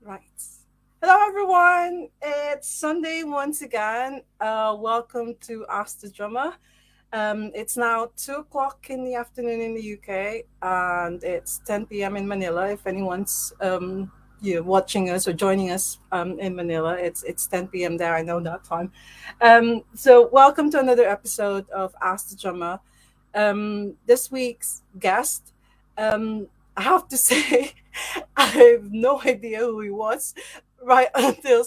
Right. Hello, everyone. It's Sunday once again. Welcome to Ask the Drummer. It's now 2 o'clock in the afternoon in the UK, and it's 10 p.m. in Manila. If anyone's watching us or joining us in Manila, it's 10 p.m. there. I know that time. So welcome to another episode of Ask the Drummer. This week's guest, I have to say, I have no idea who he was right until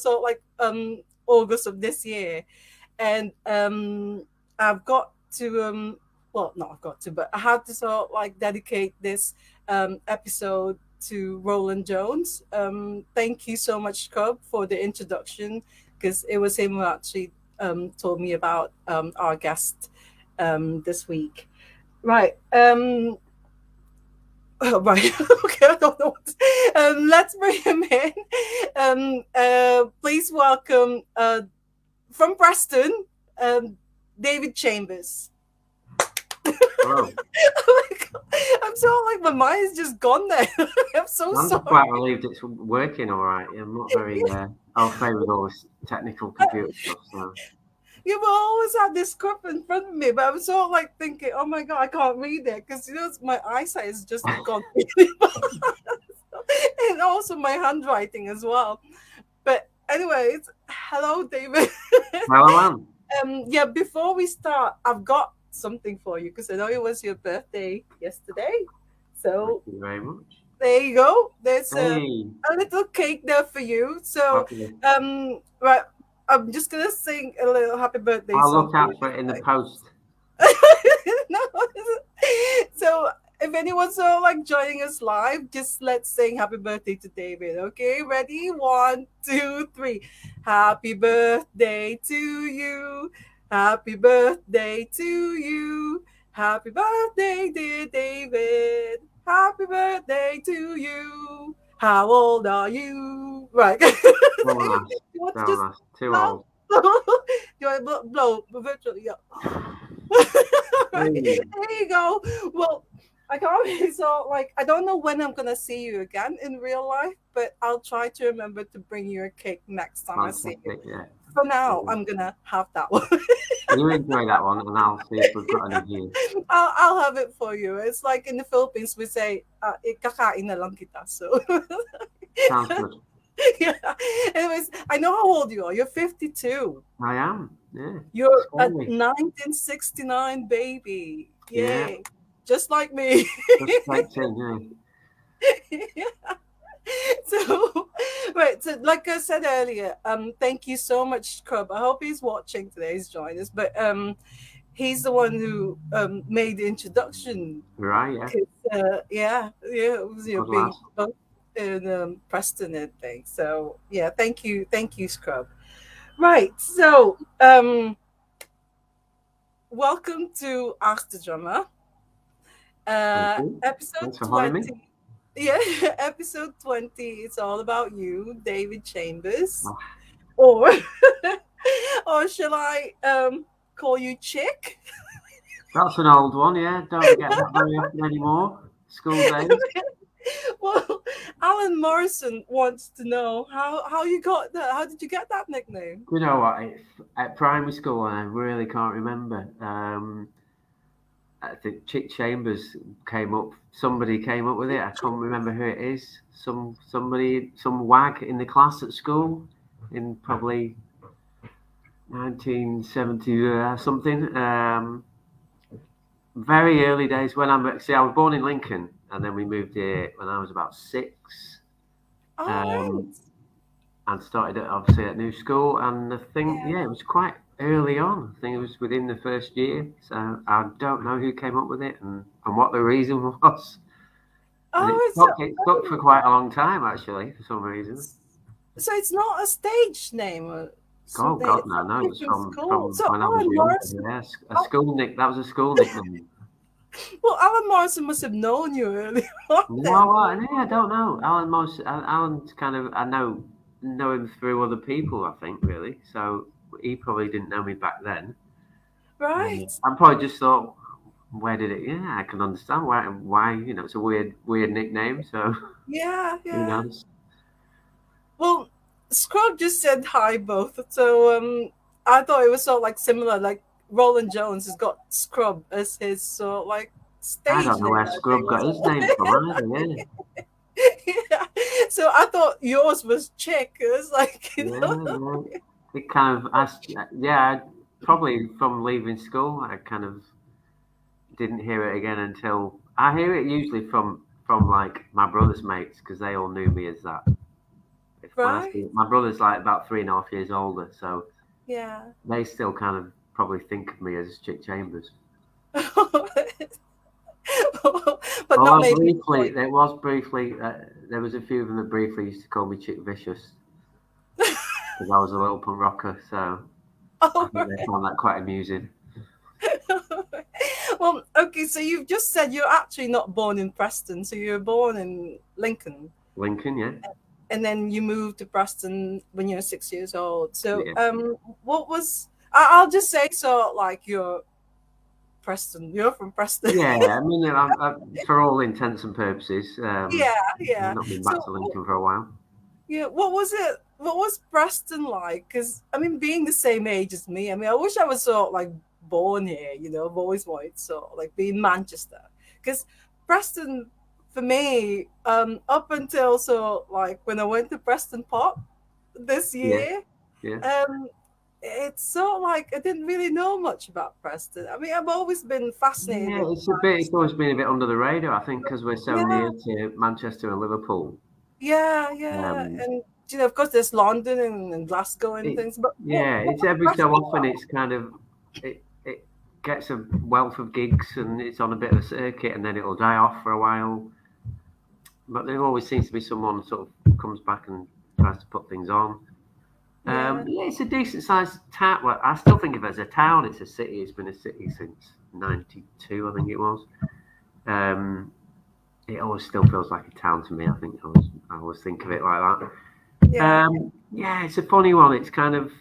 August of this year, and I've got to well, not I've got to, but I had to dedicate this episode to Roland Jones. Thank you so much, Cub, for the introduction because it was him who actually told me about our guest this week. Right. Right. Okay. I don't know. Let's bring him in. Please welcome from Preston, David Chambers. Hello. Oh my God. I'm so like my mind is just gone there. I'm so I'm sorry. quite relieved it's working all right. I'm not very au fait with all this technical computer stuff. So You will always have this script in front of me, but I'm so like thinking, oh my God, I can't read it because my eyesight is just gone really bad. And also my handwriting as well. But anyways, hello, David. hello, Anne. Yeah, before we start, I've got something for you because I know it was your birthday yesterday. Thank So you very much. there you go. There's Hey, a little cake there for you. So fabulous. right, I'm just gonna sing a little happy birthday I'll song look for you. out for it in the post. No. So if anyone's joining us live, just let's sing happy birthday to David. Okay, ready? One, two, three. Happy birthday to you. Happy birthday to you. Happy birthday, dear David. Happy birthday to you. How old are you? Right. So nice. You want to So just nice. Too blow? old. You want to blow virtually? Yeah. Right. Hey, There you go. Well, I can't really I don't know when I'm gonna see you again in real life, but I'll try to remember to bring you a cake next time I see you. fantastic. Yeah. For now, Yeah. I'm gonna have that one. You enjoy that one, and I'll see if we've got any views. I'll have it for you. It's like in the Philippines we say, kakain na lang kita. So Sounds good. yeah. Anyways, I know how old you are. You're 52. I am. Yeah. You're a School me. 1969 baby. Yeah. Yay. Just like me. Just like saying, yeah. So right, so like I said earlier, thank you so much, Scrub. I hope he's watching today, he's joined us, but he's the one who made the introduction. Right. Yeah. 'Cause, yeah, it was Good lad. being both in Preston and things. So yeah, thank you, Scrub. Right, so welcome to Ask the Drummer, Thank you. episode Thanks for having me. 20. Yeah, episode 20. It's all about you, David Chambers. Oh, Or or shall I call you Chick? that's an old one, yeah. Don't get that very often anymore. School days. Well, Alan Morrison wants to know how you got that. How did you get that nickname? You know what? At primary school, I really can't remember. I think Chick Chambers came up. Somebody came up with it. I can't remember who it is. Some wag in the class at school, in probably 1970 something. Very early days when I was born in Lincoln, and then we moved here when I was about 6. All right. Um, and started obviously at new school. And I think, Yeah. yeah, it was quite early on. I think it was within the first year. So I don't know who came up with it and what the reason was. And Oh, it's it stuck for quite a long time, actually, for some reason. so it's not a stage name or Oh something. God, It's no, something it's from from school. from So when I was Alan younger. Morrison. Yes, a Oh, school nick. That was a school nickname. well, Alan Morrison must have known you early on then. No, I don't know. Alan's kind of I know him through other people. I think really. So he probably didn't know me back then. Right. I probably just thought, where did it? Yeah, I can understand why it's a weird nickname. So Yeah, who yeah. knows? Well, Scrub just said hi both. So I thought it was sort of like similar. Like Roland Jones has got Scrub as his sort of like I stage don't know name, where I think. Scrub got his name from either. Yeah, Yeah. So I thought yours was Chick. It was like, yeah. It kind of asked. Yeah, probably from leaving school, I kind of didn't hear it again until I hear it usually from like my brother's mates because they all knew me as that. If when I right? speak, my brother's like about 3.5 years older, so Yeah. they still kind of probably think of me as Chick Chambers. But not Although maybe briefly, boy. there was a few of them that briefly used to call me Chick Vicious because I was a little punk rocker, so I Oh, think they found that quite amusing. well, okay, so you've just said you're actually not born in Preston, so you were born in Lincoln, Lincoln, yeah, and then you moved to Preston when you were 6 years old. So, yeah, what was I'll just say so, like you're Preston, you're from Preston. yeah. I mean, for all intents and purposes, Yeah, I've yeah. not been back So, to Lincoln for a while. yeah, what was it? What was Preston like? Because I mean, being the same age as me, I mean, I wish I was sort of like born here. I've always wanted to sort of like be in Manchester. Because Preston, for me, up until so like when I went to Preston Pop this Yeah, year, yeah, um, it's sort of like I didn't really know much about Preston. I mean, I've always been fascinated yeah. with It's a bit. It's Manchester. always been a bit under the radar, I think, because we're so Yeah, near to Manchester and Liverpool. yeah, yeah, Um, and of course, there's London and Glasgow and it, things. But yeah, what it's was every so Preston often like? it's kind of it gets a wealth of gigs and it's on a bit of a circuit and then it'll die off for a while. But there always seems to be someone sort of comes back and tries to put things on. Yeah, Yeah, it's a decent sized town. Well, I still think of it as a town. It's a city. It's been a city since '92, I think it was. Um, it always still feels like a town to me. I always think of it like that. yeah, Yeah, it's a funny one. It's kind of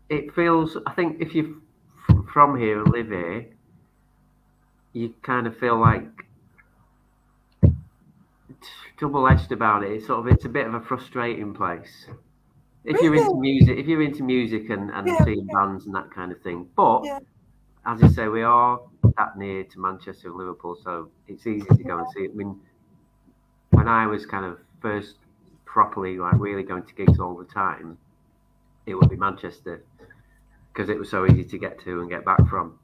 it feels. I think if you're from here and live here, you kind of feel like double edged about it. It's a bit of a frustrating place if you're into really. music. If you're into music and Yeah, seeing bands and that kind of thing, but yeah, as I say, we are that near to Manchester and Liverpool, so it's easy to go and see it. I mean, when I was kind of first properly, like really going to gigs all the time, it would be Manchester because it was so easy to get to and get back from,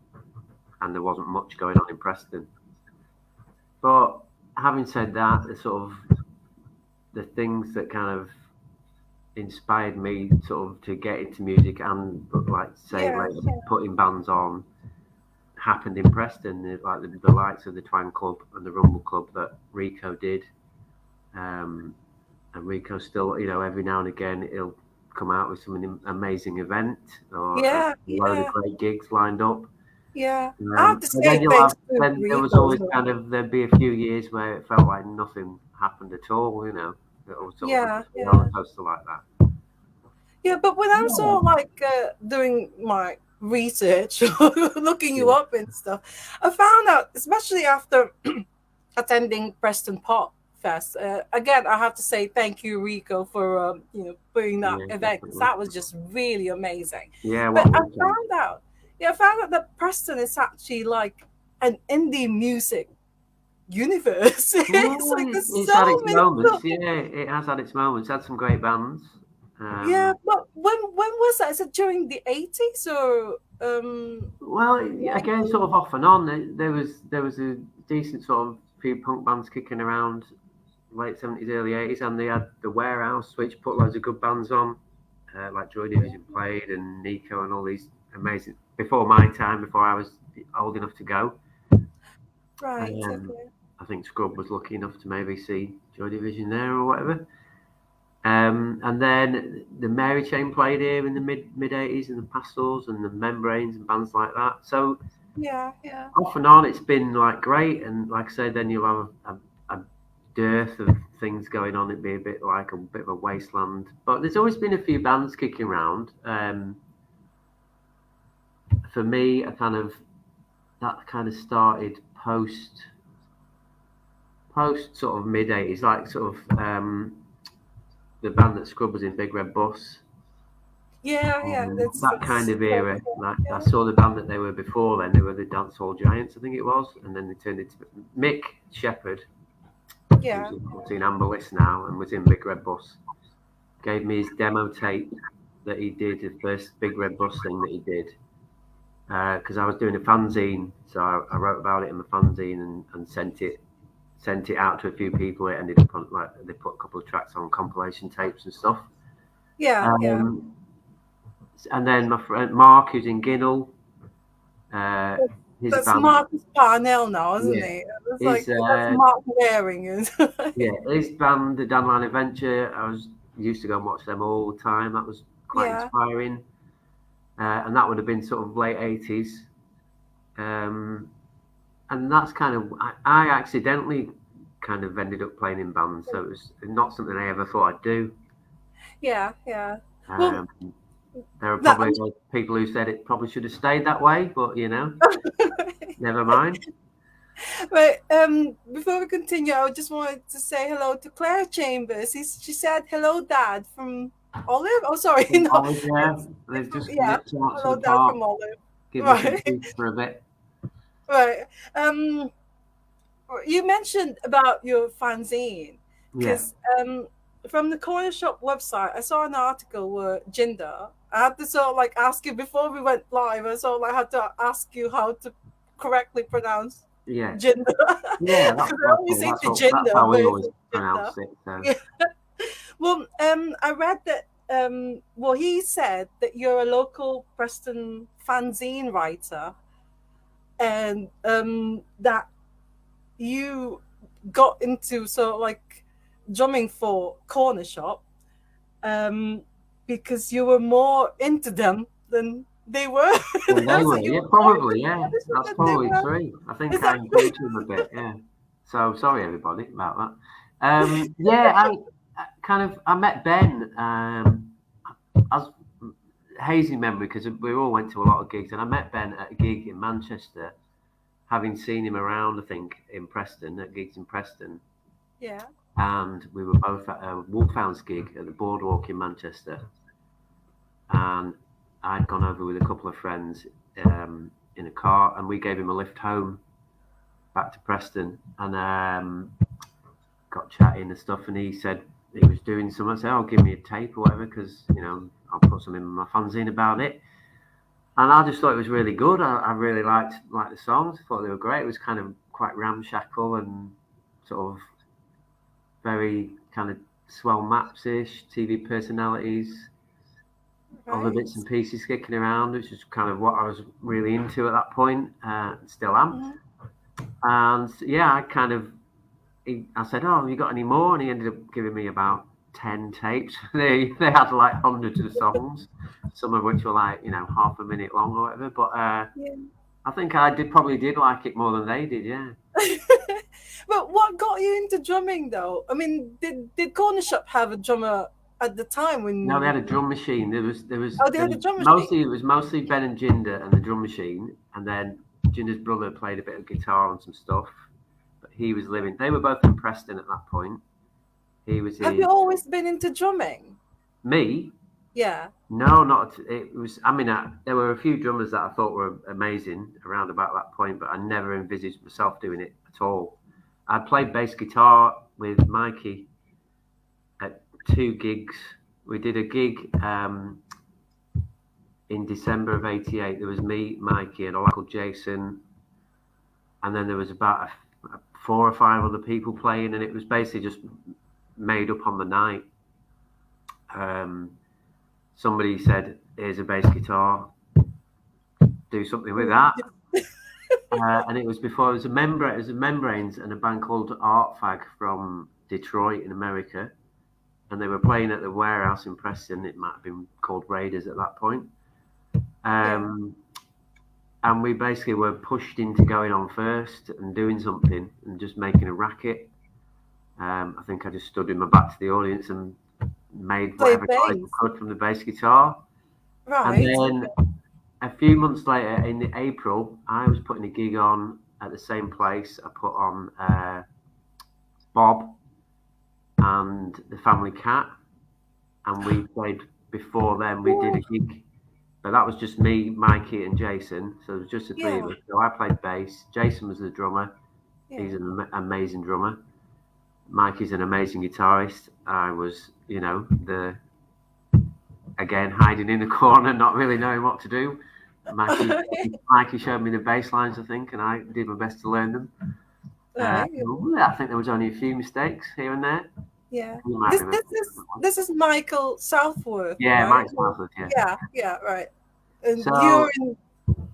and there wasn't much going on in Preston. But having said that, the things that kind of inspired me sort of to get into music and like say yeah, later putting bands on happened in Preston, like the likes of the Twang Club and the Rumble Club that Rico did. Um, and Rico still, every now and again he'll come out with some amazing event or a yeah, load of yeah, great gigs lined up. yeah. I have to And then say thanks to then there was Rico as always well. kind of, there'd be a few years where it felt like nothing happened at all, it was sort of Yeah, a roller yeah, coaster like that. yeah. But when I'm Yeah. sort of like doing my research, looking you Yeah, up and stuff, I found out, especially after attending Preston Pop Fest. Again, I have to say thank you, Rico, for putting that yeah, event because definitely. that was just really amazing. Yeah, what But a I weekend. found out, yeah, I found out that Preston is actually like an indie music universe. Yeah, It's like there's it's so had its many. moments. Yeah, it has had its moments. Had some great bands. Yeah, Um, but when was that? Is it during the 80s or well, again, sort 90s? of off and on. There was a decent sort of few punk bands kicking around late '70s, early '80s, and they had the Warehouse, which put loads of good bands on, like Joy Division played and Nico and all these amazing. Before my time, before I was old enough to go, Right, um, okay. I think Scrub was lucky enough to maybe see Joy Division there or whatever. And then the Mary Chain played here in the mid '80s, and the Pastels and the Membranes and bands like that. So Yeah, yeah. off and on, it's been like great. And like I said, then you'll have a dearth of things going on. It'd be a bit like a bit of a wasteland. But there's always been a few bands kicking around. For me, that kind of started post sort of mid '80s, like sort of. the band that Scrub was in, Big Red Bus. Yeah, That kind that's of era. Like I yeah, saw the band that they were before then. They were the Dancehall Giants, I think it was, and then they turned into Mick Shepherd, who's yeah, in 14 Amber List now and was in Big Red Bus. Gave me his demo tape that he did, the first Big Red Bus thing that he did, because I was doing a fanzine, so I wrote about it in the fanzine and sent it out to a few people. It ended up on like they put a couple of tracks on compilation tapes and stuff. yeah. Um, and then my friend Mark, who's in Ginnell, uh, his That's band, Marcus Parnell now, isn't yeah, he? It's his like that's Mark Waring, is yeah, his band, the Dandelion Adventure. I was used to go and watch them all the time. That was quite yeah, inspiring, and that would have been sort of late 80s. Um, and that's kind of I accidentally kind of ended up playing in bands, so it was not something I ever thought I'd do. yeah. Well, Um, there are that, probably people who said it probably should have stayed that way, but never mind. but before we continue, I just wanted to say hello to Claire Chambers. She said hello, Dad, from Olive. Oh, sorry, From no, Olive, yeah, it's they've from, just yeah. nipped out to Hello, the Dad, park, from Olive. give me some Right, food for a bit. right. Um, you mentioned about your fanzine Yeah, because from the Cornershop website, I saw an article where Jinder. I had to sort of like ask you before we went live. I sort of like had to ask you how to correctly pronounce yeah, Jinder yeah. because I always say to That's Jinder, how but we it's always Jinder. pronounce it. So Yeah. Well, I read that. Well, he said that you're a local Preston fanzine writer, and that you got into sort of like drumming for Cornershop um, because you were more into them than they were. and they That's were, what you yeah, were more into probably, yeah. Cornershop That's than they probably were. true. I Is think I that encouraged them a bit, yeah. So sorry everybody about that. Yeah, I met Ben as hazy memory because we all went to a lot of gigs, and I met Ben at a gig in Manchester, having seen him around, I think, in Preston at gigs in Preston, yeah? and we were both at a Wolfhounds gig at the Boardwalk in Manchester, and I'd gone over with a couple of friends in a car, and we gave him a lift home back to Preston, and got chatting and stuff, and he said he was doing something. I said, "Oh, give me a tape or whatever, because I'll put something in my fanzine about it." And I just thought it was really good. I really liked the songs. I thought they were great. It was kind of quite ramshackle and sort of very kind of swell maps-ish, TV personalities, other Right. bits and pieces kicking around, which is kind of what I was really into at that point, still am. Mm-hmm. And yeah, I said, "Oh, have you got any more?" And he ended up giving me about 10 tapes. They had like hundreds of songs, some of which were like half a minute long or whatever. But Yeah. I think I probably did like it more than they did. Yeah. But what got you into drumming though? I mean, did Cornershop have a drummer at the time No, they when had a drum machine. oh they There had a was drum machine? mostly it was mostly Ben and Jinder and the drum machine, and then Jinder's brother played a bit of guitar and some stuff. But he was living. They were both in Preston at that point. He was Have you in always been into drumming? me. Yeah. No, not it was. I mean, there were a few drummers that I thought were amazing around about that point, but I never envisaged myself doing it at all. I played bass guitar with Mikey at 2 gigs. We did a gig in December of '88. There was me, Mikey, and a local Jason, and then there was about 4 or 5 other people playing, and it was basically just made up on the night. Um, Somebody said, "Here's a bass guitar. Do something with that." And it was before it was a Membranes and a band called Art Fag from Detroit in America, and they were playing at the warehouse in Preston. It might have been called Raiders at that point. Yeah. And we basically were pushed into going on first and doing something and just making a racket. I think I just stood in my back to the audience and made Play whatever noise bass. I could from the bass guitar. And Right. then a few months later, in April, I was putting a gig on at the same place. I put on Bob and the Family Cat, and we played before then. We did a gig, but that was just me, Mikey, and Jason. So it was just the three of Yeah, us. So I played bass. Jason was the drummer. yeah. He's an amazing drummer. Mikey's an amazing guitarist. I was, the again hiding in the corner, not really knowing what to do. Mikey, Mikey showed me the bass lines, I think, and I did my best to learn them. Right. I think there was only a few mistakes here and there. Yeah. You might This remember this is this is Michael Southworth, Yeah, right? Mike Southwood, yeah. Yeah, yeah, right. And you're So in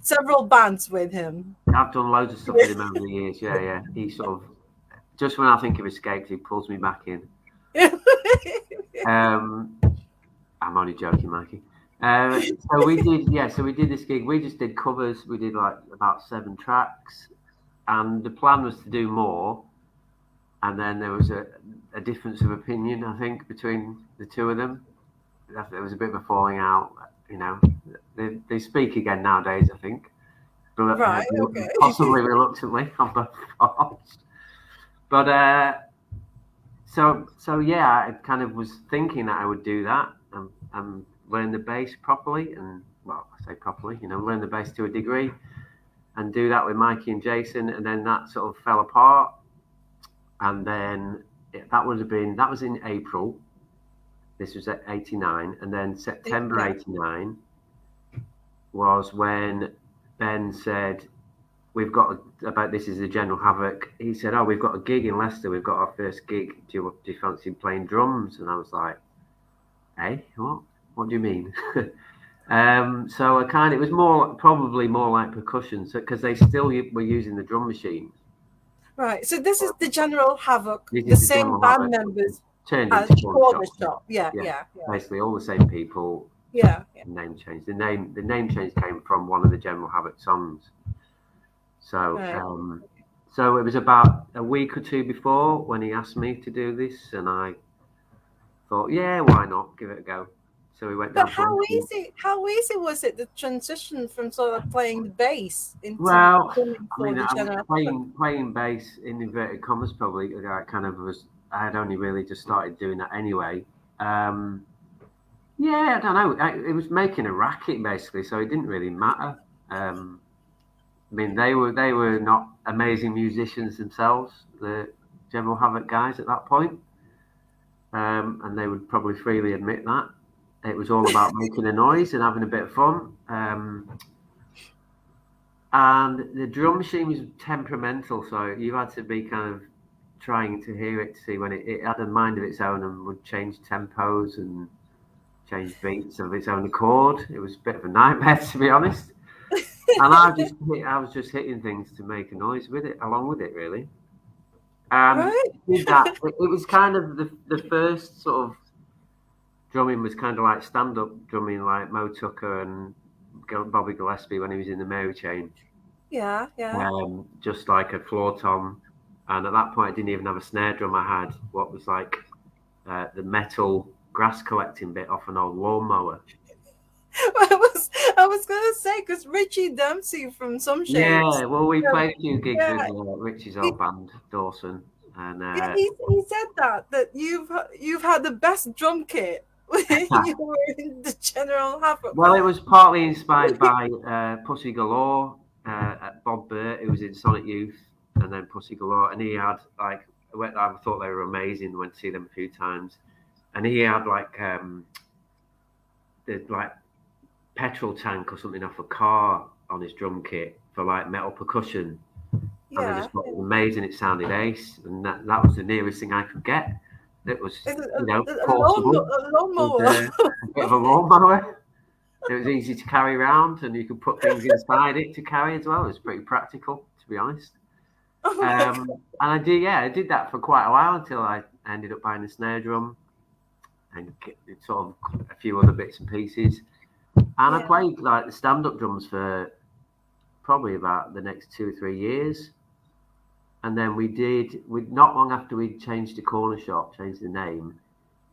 several bands with him. I've done loads of stuff with him over the years. Yeah, yeah. He sort of just when I think of escaped, he pulls me back in. Um, I'm only joking, Mikey. So we did, yeah. So we did this gig. We just did covers. We did like about 7 tracks, and the plan was to do more. And then there was a difference of opinion, I think, between the two of them. There was a bit of a falling out. You know, they speak again nowadays, I think, Right, okay. possibly reluctantly on both parts. But so yeah, I kind of was thinking that I would do that and learn the bass properly, and well, I say properly, learn the bass to a degree, and do that with Mikey and Jason, and then that sort of fell apart, and then that was in April. This was at 89, and then September Yeah. 89 was when Ben said, we've got about this is the General Havoc. He said, "Oh, we've got a gig in Leicester. We've got our first gig. Do you fancy playing drums?" And I was like, "Hey, what? What do you mean?" So it was probably more like percussion, so because they still were using the drum machine. Right. So this is the General Havoc, This the is the same General band Havoc members turned as into Cornershop. Cornershop. Yeah, Yeah, yeah, yeah. basically all the same people. Yeah, yeah. Name change. The name change came from one of the General Havoc songs. So, Right. so it was about a week or two before when he asked me to do this, and I thought, yeah, why not? Give it a go. So we went But down to Leicester. how easy was it, the transition from sort of playing the bass into Well, coming I for mean, the I was General Havoc? playing bass in inverted commas. Probably, I kind of was. I had only really just started doing that anyway. Um, yeah, I don't know. It was making a racket basically, so it didn't really matter. Um, I mean, they were not amazing musicians themselves, the General Havoc guys at that point, and they would probably freely admit that. It was all about making a noise and having a bit of fun. And the drum machine was temperamental, so you had to be kind of trying to hear it to see when it had a mind of its own and would change tempos and change beats of its own accord. It was a bit of a nightmare, to be honest. And I was just hitting things to make a noise with it, along with it, really. Right? Did that. It was kind of the first sort of drumming was kind of like stand up drumming, like Mo Tucker and Bobby Gillespie when he was in the Mary Chain, Yeah, yeah. just like a floor tom. And at that point, I didn't even have a snare drum. I had what was like the metal grass collecting bit off an old lawnmower. I was gonna say because Richie Dempsey from Some Shapes, Yeah, well, we yeah, played a few gigs with yeah, Richie's he, old band, Dawson, and yeah, he said that you've had the best drum kit when you were in the General Havoc well, it band. was partly inspired by Pussy Galore, Bob Burt, who was in Sonic Youth, and then Pussy Galore, and he had like I thought they were amazing. Went to see them a few times, and he had like the like petrol tank or something off a car on his drum kit for like metal percussion, and I Yeah, just thought it was amazing. It sounded ace, and that was the nearest thing I could get. It was it's portable. a With lawnmower. a bit of a lawnmower. It was easy to carry around, and you could put things inside it to carry as well. It was pretty practical, to be honest. Oh my god! And I did that for quite a while until I ended up buying a snare drum and sort of a few other bits and pieces. And I Yeah, played like the stand-up drums for probably about the next 2 or 3 years. And then we not long after we changed to Cornershop, changed the name,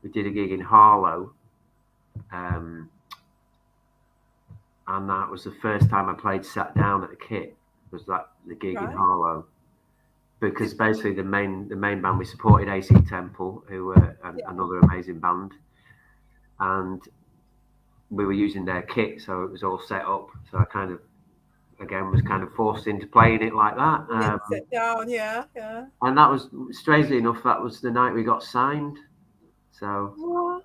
we did a gig in Harlow. Um, and that was the first time I played sat down at a kit. Was that the gig in right. Harlow? Because basically the main band we supported AC Temple, who were Yeah, another amazing band, and we were using their kit, so it was all set up. So I kind of again was kind of forced into playing it like that. You didn't sit down, yeah, yeah. And that was strangely enough, that was the night we got signed. So Well,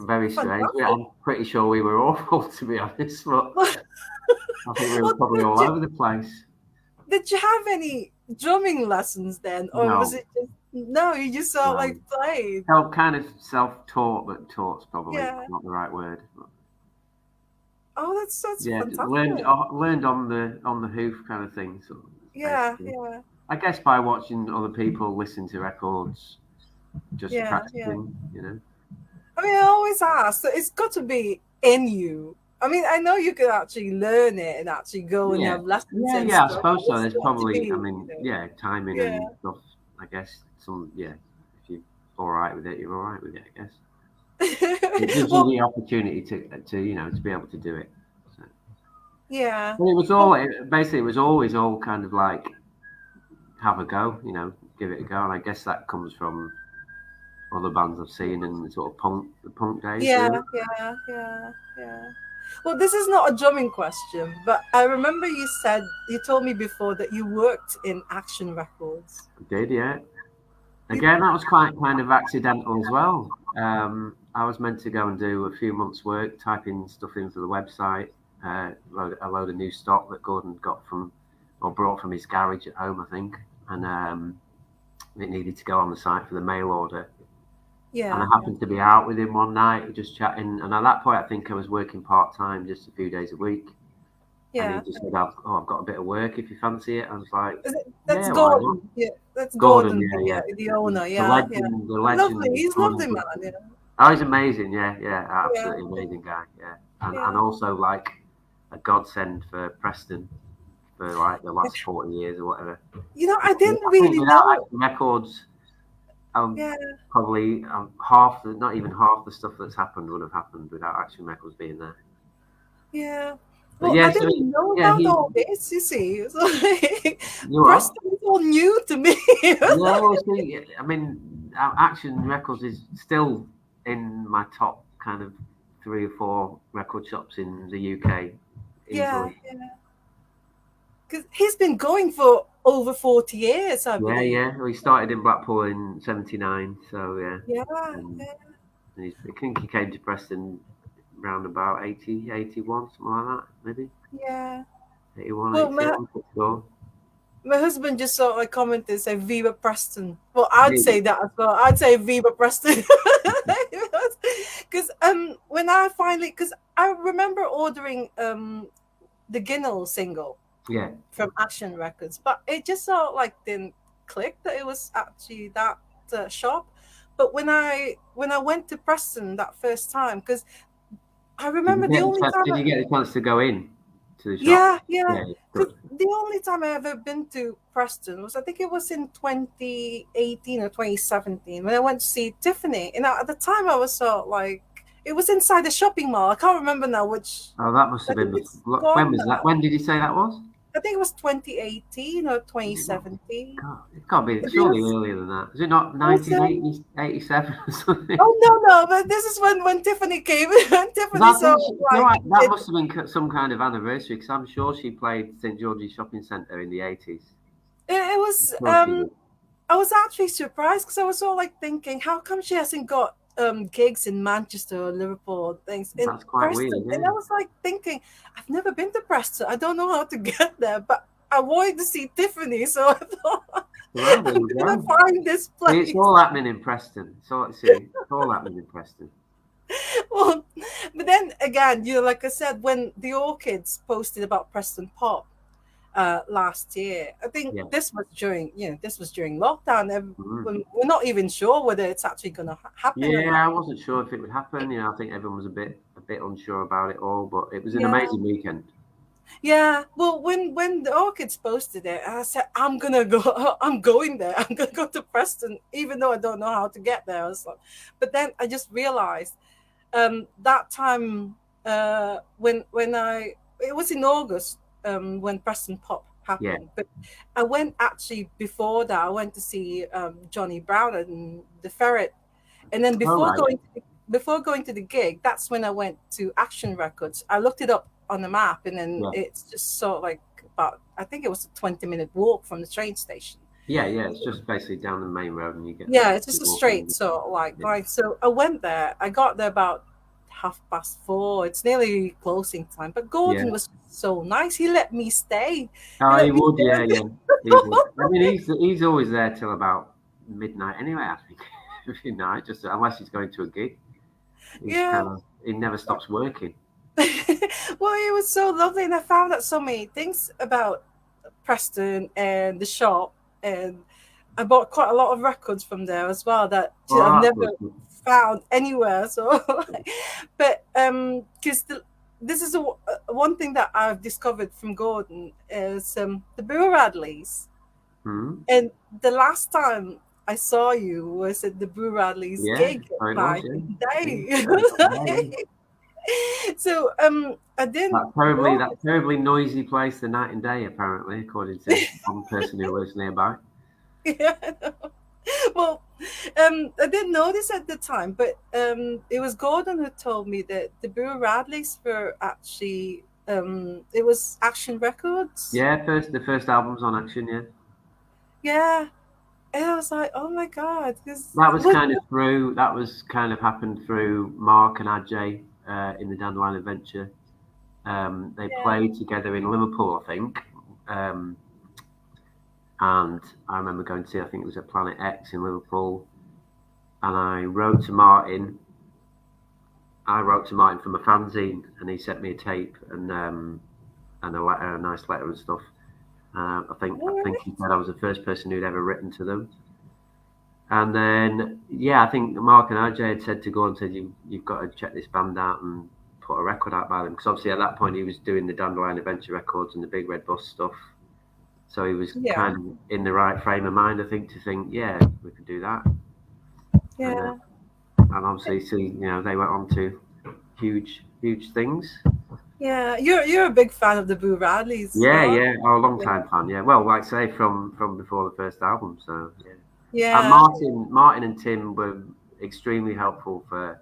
very strange. fantastic. I'm pretty sure we were awful, to be honest, but I think we were Well, probably all over the place. did you have any drumming lessons then, or was No, it just no? You just sort of no. like played. Felt kind of self-taught, but taught's probably Yeah. not the right word. But Oh, that's yeah, learned fantastic. learned on the hoof kind of thing. So Yeah, basically, yeah, I guess by watching other people listen to records, just yeah, yeah. practicing, you know. I mean, I always ask. So it's got to be in you. I mean, I know you could actually learn it and actually go and Yeah, have lessons yeah, and yeah. I stuff. suppose so. It's There's got to probably, I be, mean, yeah, timing yeah, and stuff. I guess some, yeah. If you're all right with it, you're all right with it. I guess it gives you well, the opportunity to be able to do it. So. yeah. But it was Well, all basically. It was always all kind of like have a go, give it a go. And I guess that comes from other bands I've seen in the sort of the punk days, yeah, really. yeah, yeah, yeah. Well, this is not a drumming question, but I remember you told me before that you worked in Action Records. I did, yeah. You, Again, that was quite kind of accidental as well. I was meant to go and do a few months' work, typing stuff in for the website, a load of new stock that Gordon got from or brought from his garage at home, I think, and it needed to go on the site for the mail order. And I yeah, yeah, happened to be out with him one night, just chatting. And at that point, I think I was working part time, just a few days a week. And he yeah. just said, I've got a bit of work if you fancy it." I was like, That's "Yeah, why not?" Gordon. Yeah, that's Gordon, Gordon, yeah, yeah, the owner. the Yeah, yeah. legend, the Lovely. legend, He's Gordon. lovely man. Yeah, Oh, he's amazing. Yeah, yeah, yeah, absolutely amazing guy. Yeah, and yeah. also like a godsend for Preston for like the last 40 years or whatever. I didn't I think really without know. Action Records, Yeah, probably not even half the stuff that's happened would have happened without Action Records being there. yeah. But Well, yeah, I so didn't know yeah, about all this. You see, it's like you are. Preston is all new to me. Yeah, well, see, I mean, Action Records is still in my top kind of 3 or 4 record shops in the UK, Yeah, easily. because he's been going for over 40 years, I Yeah, believe. yeah. We started in Blackpool in '79, so yeah. Yeah, And, yeah, I think he came to Preston round about 80, 81, something like that, maybe yeah. 81, Well, 82. my I'm not sure. my husband just sort of like commented, say Viva Preston. Well, I'd Yeah, say that as well. I'd say Viva Preston. Because when I finally, because I remember ordering the Ginnell single yeah. from Action Records, but it just sort of like didn't click that it was actually that shop. But when I went to Preston that first time, because I remember the only time Did you get the chance to go in to the shop? yeah, yeah. Yeah, Because good. the only time I ever been to Preston was, I think it was in 2018 or 2017 when I went to see Tiffany. And at the time I was sort of like, it was inside the shopping mall. I can't remember now which, Oh, that must I have think been it's when gone was that? now. When did you say that was? I think it was 2018 or Was it not? 2017. God, it can't be It surely was, earlier than that. Is it not it was 1980, 87 or something? oh no, no, but this is when Tiffany came, when Tiffany Because I saw think like, that must have been some kind of anniversary. Because I'm sure she played St George's Shopping Centre in the 80s. it I'm was, sure she did. I was actually surprised because I was all like thinking, how come she hasn't got gigs in Manchester or Liverpool or things in That's quite weird, Preston? And yeah. I was like thinking, I've never been to Preston. I don't know how to get there, but I wanted to see Tiffany, so I thought Well, there I'm you gonna go. find this See, it's place. all happening in Preston. It's all happening in Preston. Well, but then again, like I said, when the Orchids posted about Preston Pop last year. I think Yeah. this was during lockdown. Mhm. When we're not even sure whether it's actually going to happen or Yeah, not. I wasn't sure if it would happen. I think everyone was a bit unsure about it all, but it was an Yeah, amazing weekend. yeah. Well, when the Orchids posted it, I said I'm gonna go. I'm going there. I'm gonna go to Preston, even though I don't know how to get there. I was like, but then I just realized that time when I it was in August when Preston Pop Yeah. happened, but I went actually before that. I went to see Johnny Brown and the Ferret, and then All before right. before going to the gig, that's when I went to Action Records. I looked it up on the map, and then Yeah. it's just sort of like about, I think it was a 20-minute walk from the train station. Yeah, yeah. It's just basically down the main road, and you get Yeah, it's you just a walk in. straight sort of like Yeah. line. So I went there. I got there about 4:30. It's nearly closing time. But Yeah. Gordon was so nice. He let me stay. He Oh, let he me would. Yeah, stay. yeah. He would. I mean, he's always there till about midnight anyway. I think every night, just unless he's going to a gig. He's Yeah. kind of he never stops working. Well, it was so lovely, and I found out so many things about Preston and the shop, and I bought quite a lot of records from there as well that I've Oh, never that's good. found anywhere. So, but because this is one thing that I've discovered from Gordon is the Boo Radleys, Hmm. and the last time I saw you was at the Boo Radleys Yeah, gig oh, at it was. night Yeah, in the yeah. Yeah, yeah. day. So I didn't know. That terribly noisy place, the night and day, apparently, according to one person who lives nearby. Yeah, I know. Well, I didn't notice at the time, but it was Gordon who told me that the Boo Radleys were actually it was Action Records. Yeah, the first album's on Action. Yeah, Yeah, and I was like, oh my god, this that was was kind of through. That was kind of happened through Mark and Ajay in the Dandelion Adventure. They yeah, played together in Liverpool, I think. Um, and I remember going to see. I think it was at Planet X in Liverpool, and I wrote to Martin from a fanzine, and he sent me a tape and a letter, a nice letter and stuff. I all think right. he said I was the first person who'd ever written to them. And then yeah, I think Mark and RJ had said to go and said you've got to check this band out and put a record out by them, because obviously at that point he was doing the Dandelion Adventure records and the Big Red Bus stuff. So he was Yeah, kind of in the right frame of mind, I think, to think, yeah, we could do that. And yeah, and obviously, see, they went on to huge things. yeah. You're a big fan of the Boo Radleys, Yeah, are yeah. Oh, a long you? time fan. Yeah. Well, like I say, from before the first album. So yeah. And Yeah, Martin and Tim were extremely helpful for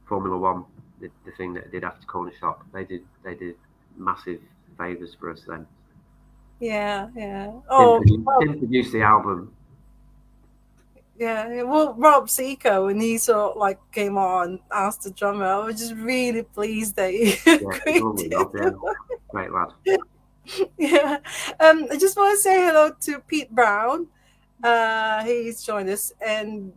Formula One. The thing that I did after Cornershop, they did massive favors for us then. yeah, yeah. Oh, well, Tim produced the album. yeah, yeah. Well, Rob Seco, when he sort of like came on, asked the drummer, I was just really pleased that he Yeah, he's agreed lovely, to Rob. do Yeah, great lad. it. Yeah. I just want to say hello to Pete Brown. He's joined us, and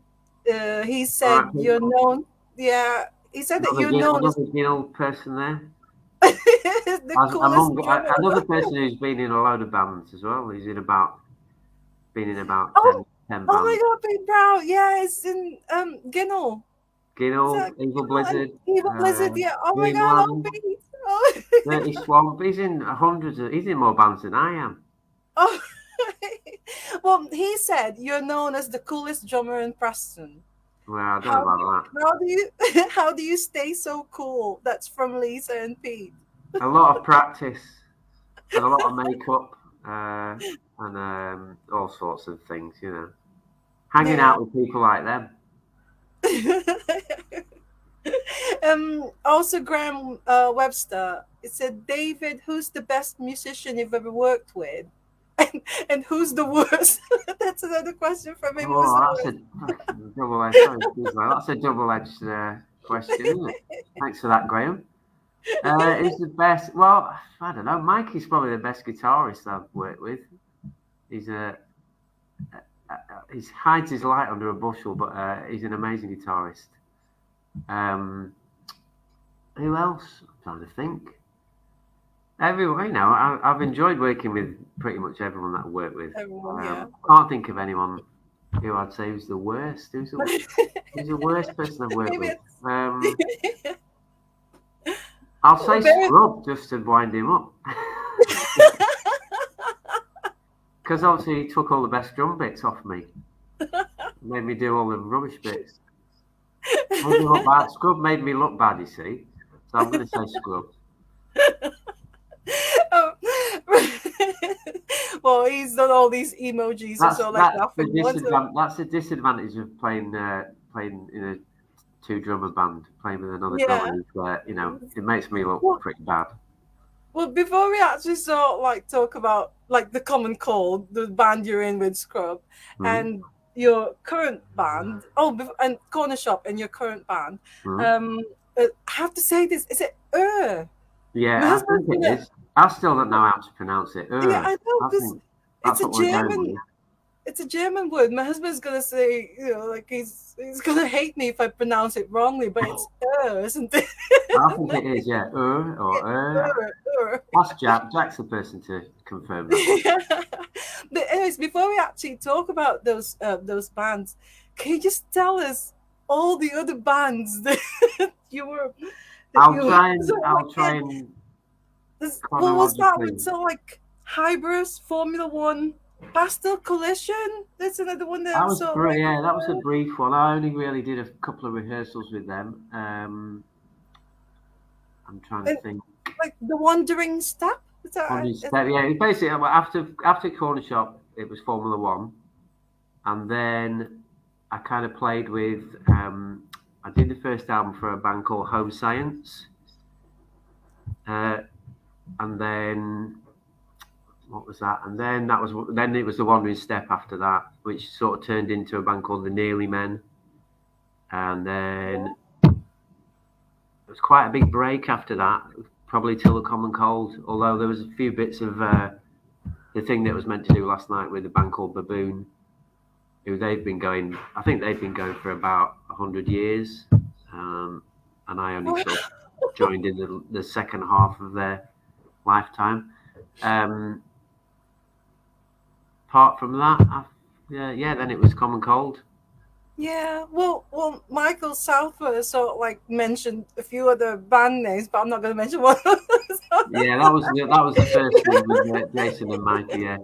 he All said right, Pete. you're known. Yeah, he said that you're known as Another Gil person there. the As coolest among drummer. another person who's been in a load of bands as well. He's been in about Oh, 10 oh my bands. God, Pete Brown. Yeah, it's in Ginnell. Is that Ginnell, Evil Ginnell and Blizzard, Evil Blizzard? Yeah. Oh my God, oh Dreamland, Pete. Oh. Dirty Swamp. He's in more bands than I am. Oh. Well, he said you're known as the coolest drummer in Preston. Well, I don't know How do you, about how do you how do you stay so cool? That's from Lisa and Pete. that. A lot of practice and a lot of makeup and all sorts of things, Hanging Yeah. out with people like them. Also, Graham Webster. It said, David, who's the best musician you've ever worked with? And who's the worst? That's another question from him. Who's Oh, the that's a worst? fucking double-edged. Sorry, excuse me. That's a double-edged question, isn't it? Thanks for that, Graham. Who's the best? Well, I don't know. Mikey's probably the best guitarist I've worked with. He's he hides his light under a bushel, but he's an amazing guitarist. Um, who else? I'm trying to think. Everyone, I've enjoyed working with pretty much everyone that I work with. Everyone, yeah. Can't think of anyone who I'd say who's the worst. Who's the worst person I've worked Maybe with? it's I'll say maybe. Scrub just to wind him up, because obviously he took all the best drum bits off me, made me do all the rubbish bits. Made me look bad. Scrub made me look bad, you see. So I'm going to say Scrub. Oh. Well, he's done all these emojis or That's so like that's the laughing ones. disadvantage. That's the disadvantage of playing in a two-drummer band playing with another drummer. Yeah. It makes me look Well, pretty bad. well, before we actually talk about like the common cold, the band you're in with Scrub, Hmm? and your current band. Oh, and Cornershop and your current band. Hmm? Um, I have to say this. Is it My Yeah, I think husband's it gonna. is. I still don't know how to pronounce it. Yeah, I know I because think it's that's a what we're going German. with. It's a German word. My husband's gonna say, like he's gonna hate me if I pronounce it wrongly, but it's isn't it? I think it is, yeah. Or. Ur. Ask Jack. Jack's the person to confirm that one. Yeah. But anyways, before we actually talk about those bands, can you just tell us all the other bands that you were that I'll you try so and like I'll try and what was that with chronologically. like Hybris, Formula One, Pastel Collision? That's another one that I'm so like That was a brief one. I only really did a couple of rehearsals with them. I'm trying to and, think. like the Wandering Step. Is that, is, Yeah, basically after Cornershop, it was Formula One, and then I kind of played with. I did the first album for a band called Home Science, uh, and then what was that? And then it was the Wandering Step after that, which sort of turned into a band called the Nearly Men, and then it was quite a big break after that, probably till the Common Cold. Although there was a few bits of the thing that was meant to do last night with a band called Baboon, who they've been going. I think they've been going for about 100 years, and I only sort of joined in the second half of their lifetime. Apart from that, then it was Common Cold. yeah, well, Michael Southworth sort of like mentioned a few other band names, but I'm not going to mention one. Yeah, that was the first thing with Jason and Mikey. Yeah,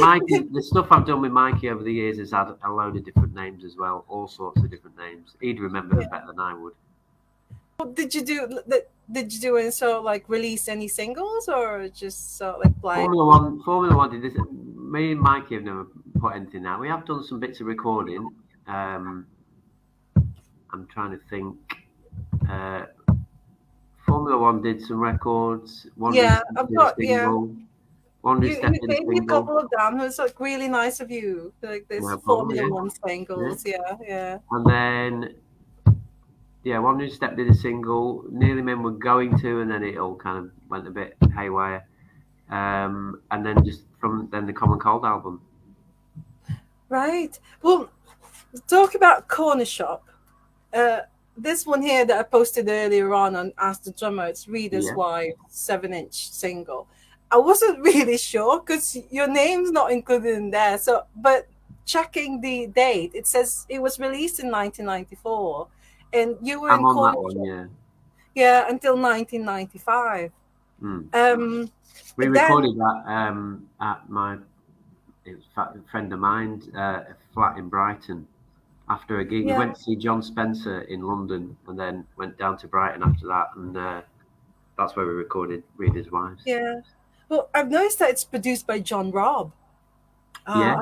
Mikey. The stuff I've done with Mikey over the years has had a load of different names as well, all sorts of different names. He'd remember them better than I would. Did you do Did you do any sort of like release any singles or just sort of like blind? Formula One did this. Me and Mikey have never put anything out. We have done some bits of recording. I'm trying to think. Uh, Formula One did some records. Wandering Yeah, Step I've did a got yeah. single. Wandering Step You did a gave me a single. couple of them. It was like really nice of you. Like this No problem. Formula Yeah, One yeah. singles. Yeah, yeah. And then Wandering Step did a single. Nearly Men were going to, and then it all kind of went a bit haywire. And then just from then the Common Cold album. Right. Well, talk about Cornershop. Uh, this one here that I posted earlier on Ask the Drummer, it's Reader's Yeah. Wife 7-inch single. I wasn't really sure because your name's not included in there. So, but checking the date, it says it was released in 1994, and you were I'm in on that one. Cornershop, Yeah. yeah, until 1995. Mm. We But then, recorded that at my a friend of mine, a flat in Brighton. After a gig, we yeah, went to see John Spencer in London, and then went down to Brighton after that, and that's where we recorded Reader's Wives. yeah. Well, I've noticed that it's produced by John Robb. Yeah,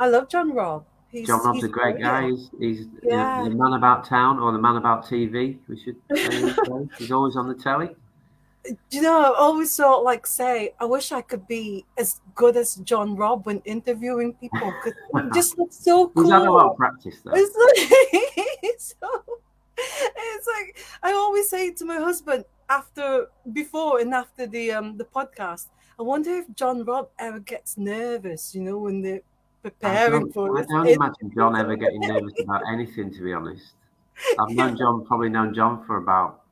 I love John Robb. John Rob's He's a great guy. brilliant. He's Yeah. the man about town, or the man about TV, we should say these days. He's always on the telly. You know, I always sort of like say, I wish I could be as good as John Robb when interviewing people because it just looks so He's had a lot of cool. practice, though. It's like, it's like I always say to my husband before and after the podcast, I wonder if John Robb ever gets nervous, when they're preparing for I his don't imagine interview. John ever getting nervous about anything, to be honest. I've probably known John for about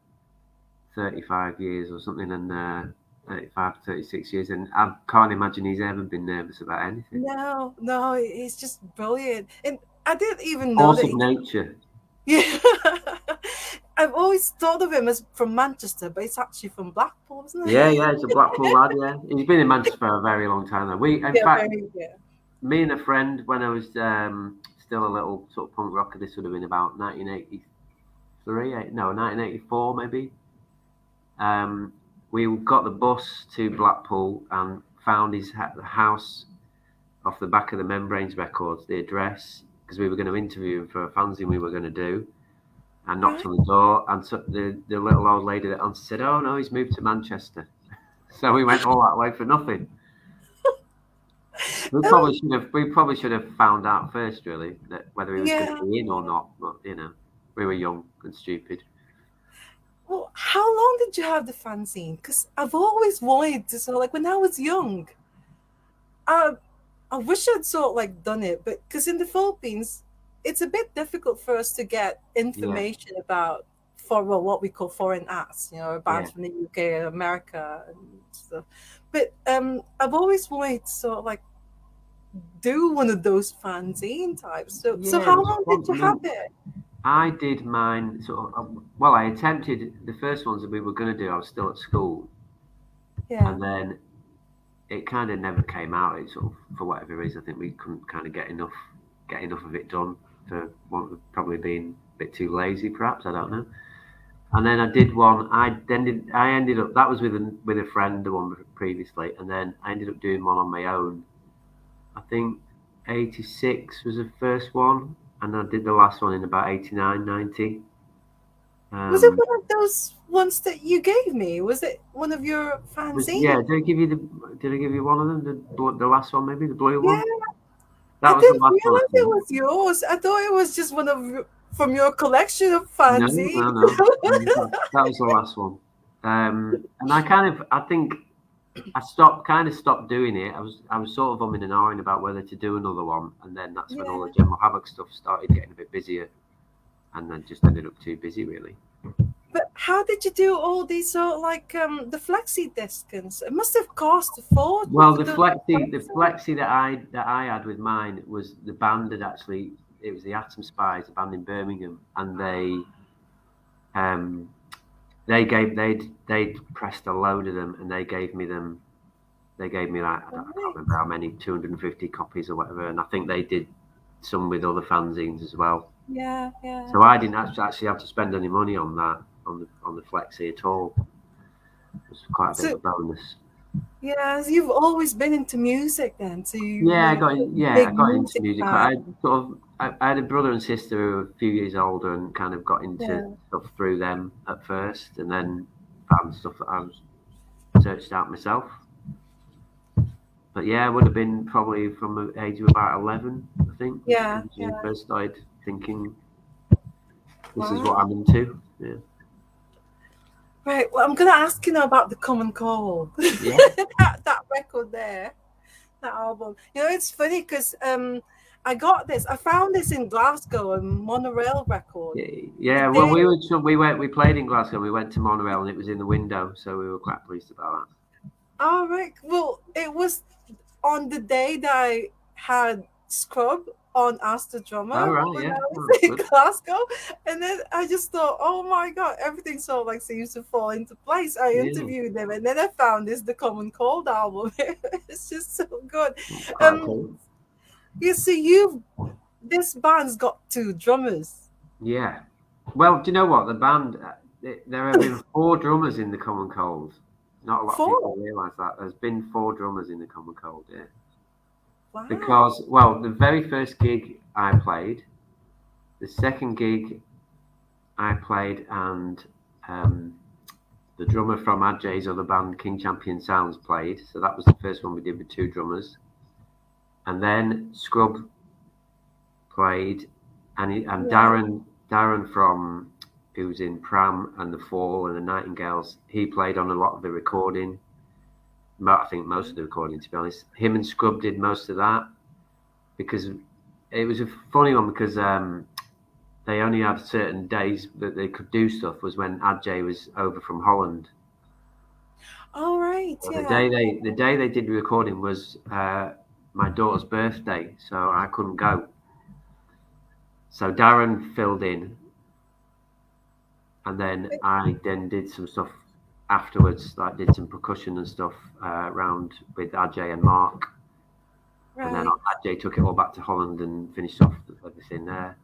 35 years or something, and 35, 36 years, and I can't imagine he's ever been nervous about anything. No, no, he's just brilliant. And I didn't even know Force that of nature. yeah. I've always thought of him as from Manchester, but he's actually from Blackpool, isn't he? Yeah, it's a Blackpool lad, yeah. He's been in Manchester for a very long time, though. In Yeah, fact, very, yeah. me and a friend, when I was still a little sort of punk rocker, this would have been about 1984 maybe. We got the bus to Blackpool and found his house off the back of the Membranes records, the address, because we were going to interview him for a fanzine we were going to do. I knocked Right. on the door, and so the little old lady that answered said, "Oh no, he's moved to Manchester." So we went all that way for nothing. Oh, We probably should have found out first, really, that whether he was going to yeah. be in or not. But we were young and stupid. Well, how long did you have the fanzine? Because I've always wanted to. So, like when I was young, I I wish I'd sort of like done it, but because in the Philippines, it's a bit difficult for us to get Yeah, information about what we call foreign acts, yeah, bands from the UK and America and stuff. But I've always wanted to sort of like do one of those fanzine types. So yeah. It how was long did fun. I you have mean, it? I did mine sort of. Well, I attempted the first ones that we were going to do. I was still at school, Yeah. and then it kind of never came out. It sort of, for whatever reason, I think we couldn't kind of get enough of it done for want of probably being a bit too lazy, perhaps. I don't know. And then I did one. I ended up that was with a friend, the one previously, and then I ended up doing one on my own. I think 86 was the first one, and I did the last one in about 89, 90. Was it Um, one of those ones that you gave me? Was it one of your yeah, fanzines? did I give you one of them? The last one, maybe the blue Yeah, one. I That was the didn't last one, I realize it think. was yours. I thought it was just one of from your collection of No, fanzines. no, no. That was the last one. And I think kind of stopped doing it. I was sort of umming and ahhing about whether to do another one, and then that's when all the Yeah. General Havoc stuff started getting a bit busier, and then just ended up too busy, really. But how did you do all these sort of like the flexi discs? It must have cost a fortune Well, for the the flexi. flexi that I had with mine was the band had actually it was the Atom Spies, a band in Birmingham, and um they'd pressed a load of them, and they gave me them. They gave me like I can't Right. remember how many, 250 copies or whatever, and I think they did some with other fanzines as well. Yeah, yeah. So I didn't actually have to spend any money on that on the flexi at all. It was quite a bit of So a bonus. yeah, so you've always been into music then. So you Yeah, were a I big got into music music. fan. I had a brother and sister who were a few years older, and kind of got into Yeah. stuff through them at first, and then found stuff that I was searched out myself. But yeah, I would have been probably from the age of about 11, I think, was Yeah, when I yeah. first started thinking this is what Wow. I'm into. Yeah, Right. Well, I'm gonna ask you now about the Common Cold. yeah, that record there, that album. It's funny because I got this. I found this in Glasgow, a monorail record. yeah. The Yeah, well, day. we played in Glasgow. We went to Monorail, and it was in the window, so we were quite pleased about All right. Well, it was on the day that I had Scrub on Ask the that. Oh Drummer right, when yeah, I oh, was that's in good. Glasgow, and then I just thought, oh my god, everything sort of like seems to fall into place. I Yeah, interviewed them, and then I found this the Common Cold album. It's just so good. that's quite Um, cool. yeah. So you've this band's got two drummers. Yeah. Well, do you know what? The band, there have been four drummers in the Common Cold. Not a lot of people Four. realise that. There's been four drummers in the Common Cold, yeah. Wow. Because, well, the very first gig I played, the second gig I played, and the drummer from Ajay's other band, King Champion Sounds, played. So that was the first one we did with two drummers. And then Scrub played, and Yeah. Darren from who's in Pram and the Fall and the Nightingales, he played on a lot of the recording. I think most of the recording, to be honest. Him and Scrub did most of that because it was a funny one because they only had certain days that they could do stuff. Was when Ajay was over from Holland. All right. So Yeah. the day they did the recording was my daughter's birthday, so I couldn't go. So Darren filled in, and then I then did some stuff afterwards, like did some percussion and stuff around with Ajay and Mark, and then Right. Ajay took it all back to Holland and finished off everything there.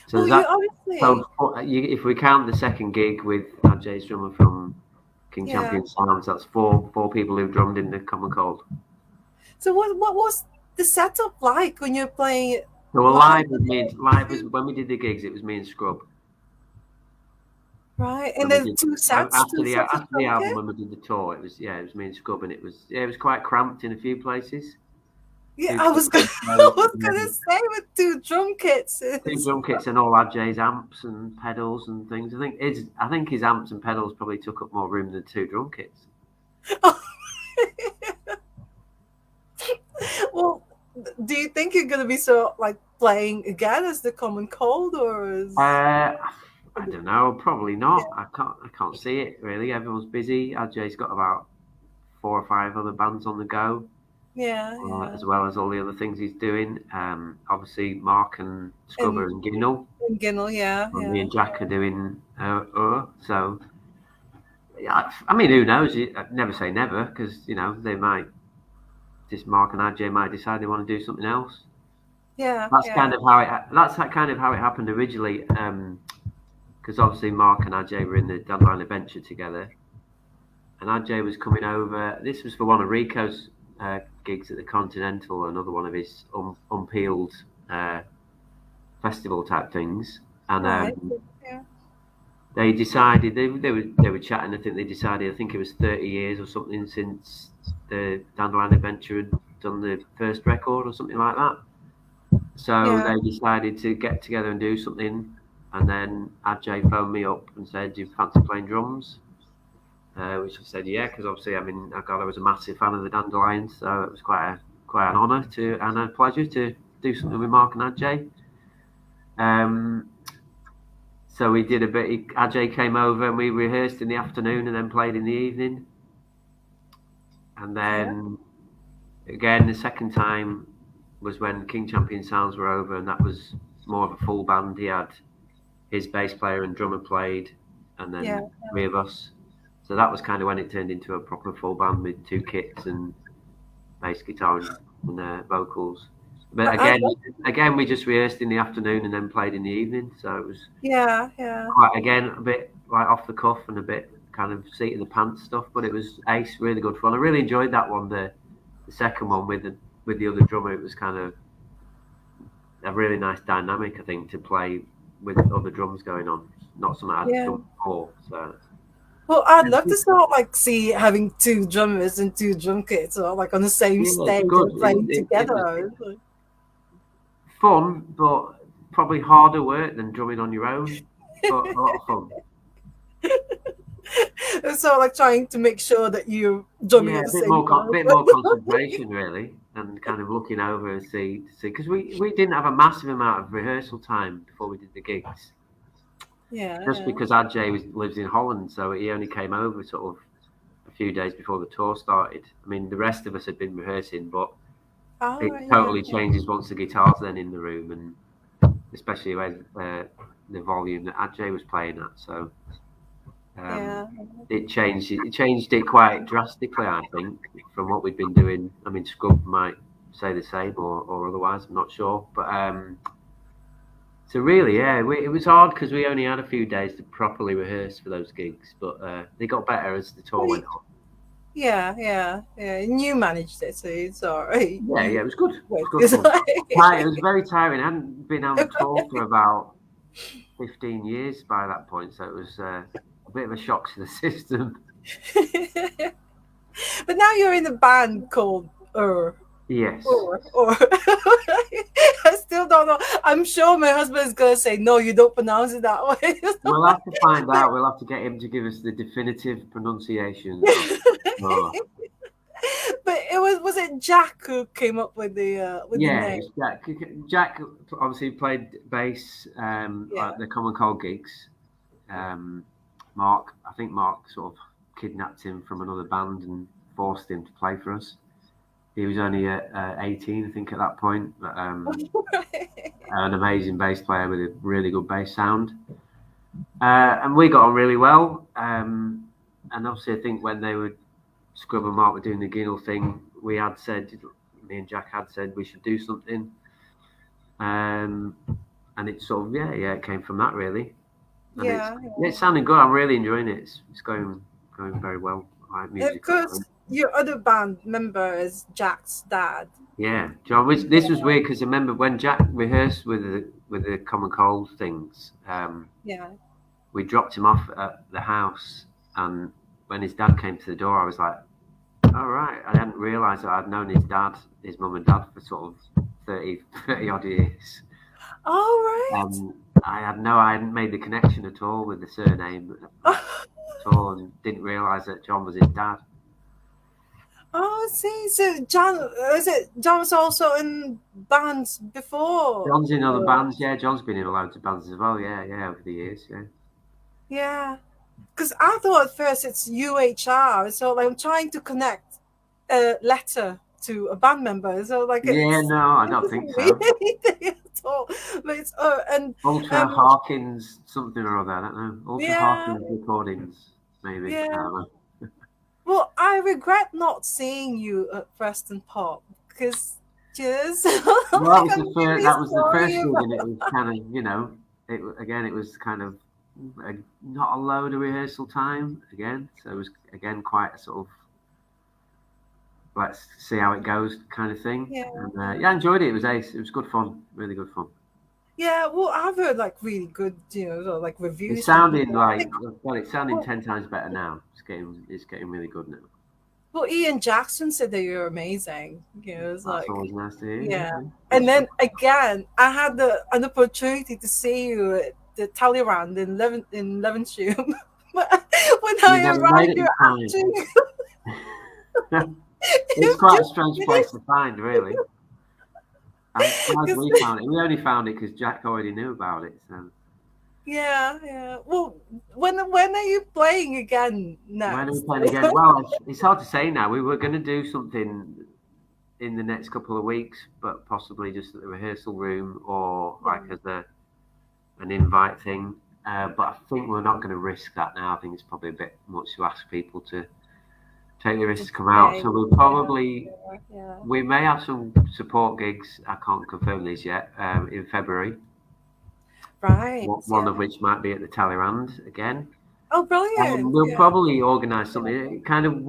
So Well, there's you that. obviously. So if we count the second gig with Ajay's drummer from King Yeah. Champion Sounds, that's four people who drummed in the Common Cold. So what was the setup like when you're playing So live? live was when we did the gigs, it was me and Scrub. Right. And When we then did two sets of after the drum album, kit. when we did the tour, it was me and Scrub, and it was quite cramped in a few places. Yeah, Two I kits was gonna, in I place, was and gonna then say with two drum kits. two It's, drum kits and all RJ's amps and pedals and things. I think his amps and pedals probably took up more room than two drum kits. well, do you think you're gonna be so like playing again as the Common Cold, or is I don't know. Probably yeah, not. I can't see it really. Everyone's busy. RJ's got about 4 or 5 other bands on the go, yeah, yeah, as well as all the other things he's doing. Obviously, Mark and Scrubber and, and Ginnell. and Ginnell, yeah, And me yeah, and Jack are doing so. Yeah, I mean, who knows? Never say never, because they might. Just Mark and RJ might decide they want to do something else. yeah, That's yeah, kind of how it. That's kind of how it happened originally. Because obviously Mark and RJ were in the Dandelion Adventure together, and RJ was coming over. This was for one of Rico's gigs at the Continental, another one of his unpeeled uh, festival type things, and right, yeah, they decided they were chatting. I think they decided. I think it was 30 years or something since the Dandelion Adventure had done the first record or something like that. So yeah, they decided to get together and do something. And then Ajay phoned me up and said, "Do you fancy playing drums?" Which I said, "Yeah," because obviously, I mean, I was a massive fan of the Dandelions, so it was quite an honour to and a pleasure to do something with Mark and Ajay. Um, so we did a bit. Ajay came over and we rehearsed in the afternoon and then played in the evening. And yeah, then again, the second time was when King Champion Sounds were over, and that was more of a full band. He had his bass player and drummer played, and yeah. then 3 of us. So that was kind of when it turned into a proper full band with 2 kits and bass guitar and vocals. But I love, again, we just rehearsed in the afternoon and then played in the evening. So it was yeah, yeah, quite again a bit like off the cuff and a bit kind of seat in the pants stuff. But it was ace, really good fun. I really enjoyed that one. The second one with the other drummer, it was kind of a really nice dynamic. I think to play with other drums going on, not something I'd yeah. done before. So Well, I'd love to sort of like see having two drummers and two drum kits, or like on the same yeah, it's stage good. and playing It was together. fun, but probably harder work than drumming on your own. But a lot of fun. It's sort of like trying to make sure that you're drumming Yeah, at a the same time. bit more concentration really, and kind of looking over and see because we didn't have a massive amount of rehearsal time before we did the gigs. Yeah, Just yeah. because lives in Holland, so he only came over sort of a few days before the tour started. I mean, the rest of us had been rehearsing, but All it right, yeah, totally changes once the guitar's then in the room, and especially with the volume that Ajay was playing at. So um, yeah, it changed it quite drastically, I think, from what we'd been doing. I mean, Scrub might say the same or otherwise. I'm not sure, but so really, yeah, it was hard because we only had a few days to properly rehearse for those gigs, but they got better as the tour well, went on. yeah, yeah, yeah. And you managed it, so it's all right. Yeah, You it was good. It was went good this fun. It way. was very tiring. I hadn't been on a tour for about 15 years by that point, so it was a bit of a shock to the system. But now you're in a band called Yes. or. I still don't know. I'm sure my husband is gonna say no. You don't pronounce it that way. We'll have to find out. We'll have to get him to give us the definitive pronunciation of oh. But was it Jack who came up with the Yeah, name? it's Jack. Jack obviously played bass Yeah. at the Common Cold gigs. Um, Mark, I think Mark sort of kidnapped him from another band and forced him to play for us. He was only 18, I think, at that point, but an amazing bass player with a really good bass sound. And we got on really well. And obviously, I think when they were Scrub and Mark were doing the Ginnell thing, me and Jack had said we should do something. Um, and it sort of, it came from that really. And Yeah. it's sounding good. I'm really enjoying it. It's going very well. Like musically. Because your other band member is Jack's dad. Yeah, John. This was weird because I remember when Jack rehearsed with the Common Cold things. Yeah. we dropped him off at the house, and when his dad came to the door, I was like, "All right." I hadn't realised that I'd known his mum and dad, for sort of 30 odd years. All right. I hadn't made the connection at all with the surname, like, at all, and didn't realise that John was his dad. Oh, I see. So John was also in bands before? John's in other bands, yeah. John's been in loads of bands as well, yeah, over the years, yeah. Yeah. Because I thought at first it's UHR, so like I'm trying to connect a letter to a band member. So like Yeah, no, I don't think so. at all. But it's and Ultra Harkins something or other, I don't know. Ultra yeah, Harkins recordings, maybe. I yeah. don't know. Well, I regret not seeing you at Preston Pop because just Well, like that was the first gig, and it was kind of, it was kind of not a load of rehearsal time again, so it was again quite a sort of let's see how it goes kind of thing. Yeah. And I enjoyed it. It was ace. It was good fun, really good fun. Yeah, well, I've heard like really good, like reviews. It's sounding it's sounding 10 times better now. It's getting really good now. Well, Ian Jackson said that you're amazing. It's That's like, always nice to hear. yeah. And then again, I had an opportunity to see you at the Talleyrand in Levenshulme. When I arrived, you're acting. It's quite a strange place to find, really. I'm surprised we found it. We only found it because Jack already knew about it. So. Yeah. Well, when are you playing again next? When are we playing again? Well, it's hard to say now. We were going to do something in the next couple of weeks, but possibly just at the rehearsal room or like as an invite thing. But I think we're not going to risk that now. I think it's probably a bit much to ask people to take the risk to come out. So we'll probably we may have some support gigs. I can't confirm these yet. In February. Right. One of which might be at the Talleyrand again. Oh, brilliant! We'll probably organise something. It kind of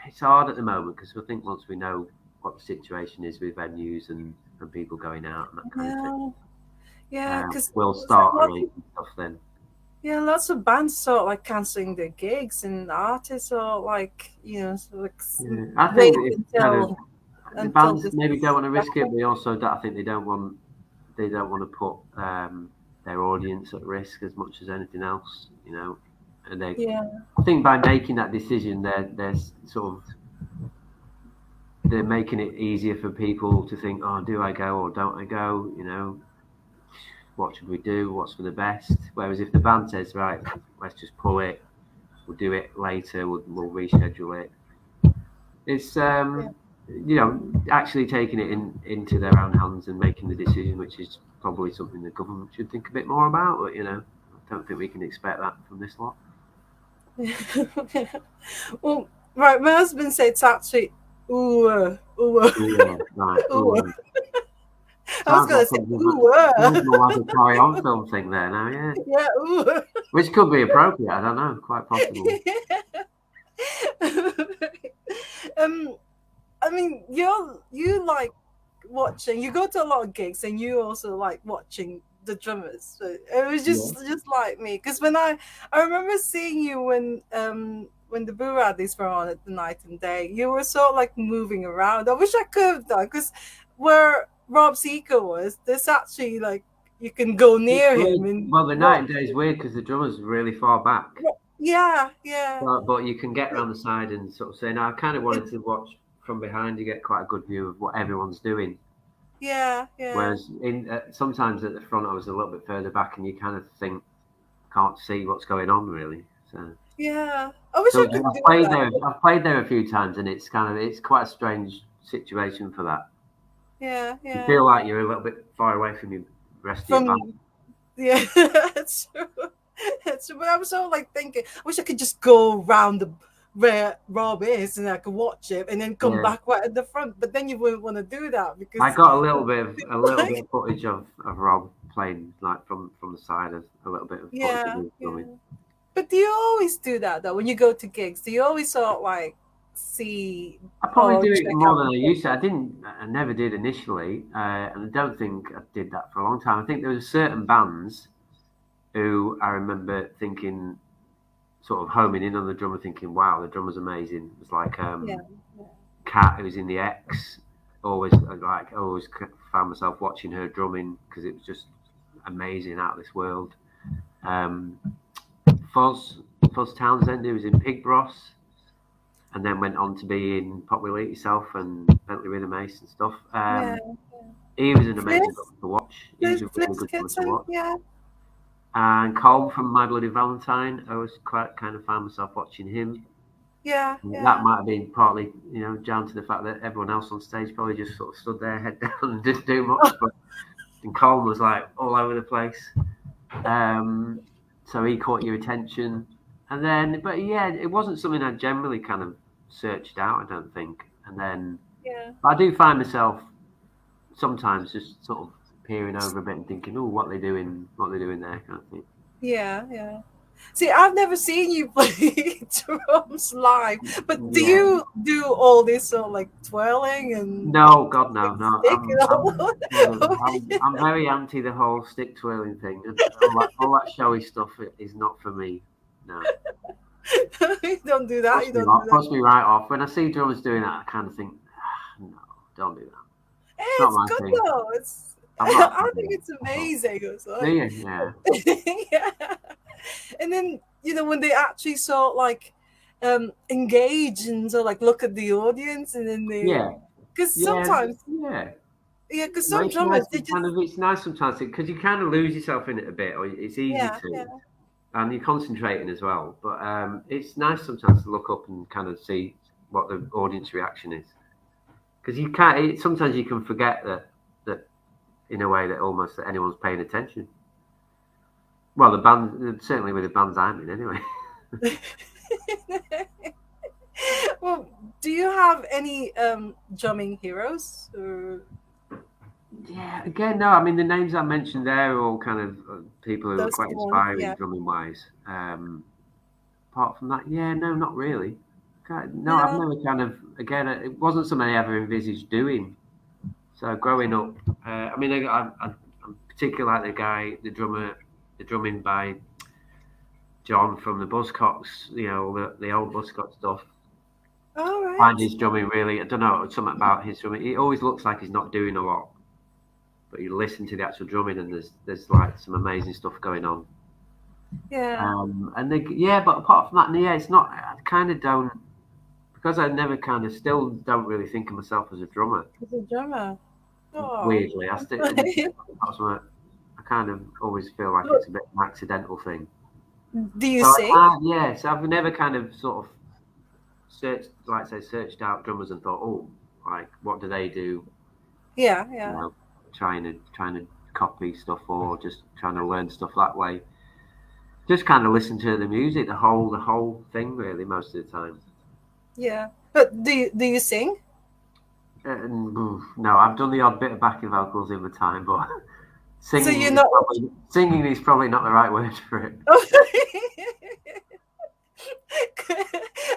it's hard at the moment because I think once we know what the situation is with venues and people going out and that kind of thing. Yeah, because we'll start arranging stuff then. Yeah, lots of bands sort of like cancelling their gigs, and artists are like, I think the bands maybe don't want to risk it, but also I think they don't want to put their audience at risk as much as anything else, And I think by making that decision, they're sort of making it easier for people to think, oh, do I go or don't I go? What should we do? What's for the best? Whereas if the band says, right, let's just pull it, we'll do it later, we'll reschedule it. It's actually taking it into their own hands and making the decision, which is probably something the government should think a bit more about. But I don't think we can expect that from this lot. Well, right, my husband said it's actually Uhr. Yeah, right. Uhr. I was going to say Uhr. More like a carry on film thing there now, yeah. Yeah, Uhr. Which could be appropriate. I don't know. Quite possible. I mean, you like watching. You go to a lot of gigs, and you also like watching the drummers. So it was just like me, because when I remember seeing you when the Boo Radleys were on at the Night and Day, you were sort of like moving around. I wish I could have done, because where Rob Seeker was, there's actually like you can go near him. And the Night and Day is weird because the drummer's really far back. Yeah. But you can get around the side and sort of say, no, I kind of wanted to watch from behind. You get quite a good view of what everyone's doing. Yeah. Whereas sometimes at the front, I was a little bit further back, and you kind of can't see what's going on really. So yeah, I wish I could do that. I've played there a few times, and it's quite a strange situation for that. Yeah. You feel like you're a little bit far away from your rest of your band. Yeah, that's true. But I was sort of like thinking, I wish I could just go around where Rob is, and I could watch it, and then come back right at the front. But then you wouldn't want to do that because I got a little bit of footage of Rob playing, like from the side, of a little bit of footage of him. But do you always do that though when you go to gigs? Do you always sort of like see? I probably do it more than I used to. I never did initially, and I don't think I did that for a long time. I think there were certain bands who I remember thinking, sort of homing in on the drummer, thinking, wow, the drummer's amazing. It was like Yeah. Kat, who was in the X, always found myself watching her drumming because it was just amazing, out of this world. Um, Foz Townsend, who was in Pig Bros, and then went on to be in Pop Will Eat Yourself and Bentley Rhythm Ace and stuff. Yeah. He was an amazing Fliss, drummer to watch. He was a really Fliss good drummer to Kitson. watch. Yeah. And Colm from My Bloody Valentine, I was quite kind of found myself watching him. Yeah. That Yeah. might have been partly, down to the fact that everyone else on stage probably just sort of stood there, head down, and didn't do much. But and Colm was like all over the place, so he caught your attention. And then, but yeah, it wasn't something I generally kind of searched out, I don't think. And then Yeah. I do find myself sometimes just sort of peering over a bit and thinking, oh, what they doing there, kind of thing. Yeah. Yeah. See, I've never seen you play drums live, but do Yeah. you do all this sort of like twirling and No, God, no, no. stick and all? I'm very anti the whole stick twirling thing. And all that showy stuff is not for me. No, You don't do that. You don't do that. puts me right off. When I see drummers doing that, I kind of think, no, don't do that. It's not It's my good thing. though. It's I'm not. I think it's amazing. It's Do like, you? Yeah. yeah. And then when they actually sort of like engage and sort of like look at the audience, and then they Yeah. because Yeah. sometimes Yeah. because No, some it's nice. drummers they just It's nice sometimes because you kind of lose yourself in it a bit, or it's easy yeah to. And you're concentrating as well. But it's nice sometimes to look up and kind of see what the audience reaction is, because you can't. Sometimes you can forget that in a way that almost that anyone's paying attention. Well, the band, certainly with the bands I'm in, anyway. Well, do you have any drumming heroes? Or Yeah, again, no. I mean, the names I mentioned there are all kind of people who are those quite the ones? inspiring Yeah. drumming wise. Apart from that, yeah, no, not really. No, I've No. never kind of, again, it wasn't something I ever envisaged doing. So growing up, I mean, I'm particularly like the drumming by John from the Buzzcocks, the old Buzzcock stuff. All Find right. his drumming really, I don't know, something about his drumming. He always looks like he's not doing a lot, but you listen to the actual drumming and there's like some amazing stuff going on. Yeah. But apart from that, yeah, it's not. I kind of don't, because I never kind of still don't really think of myself as a drummer. He's a drummer. Oh. Weirdly, I kind of always feel like Look, it's a bit of an accidental thing. do you So sing? so I've never kind of sort of searched out drummers and thought, oh, like what do they do? Yeah. You Yeah. know, trying to copy stuff or just trying to learn stuff that way. Just kind of listen to the music, the whole thing, really, most of the time. Yeah. But do you sing? And no, I've done the odd bit of backing vocals in the time, but So you're singing not. is probably not the right word for it.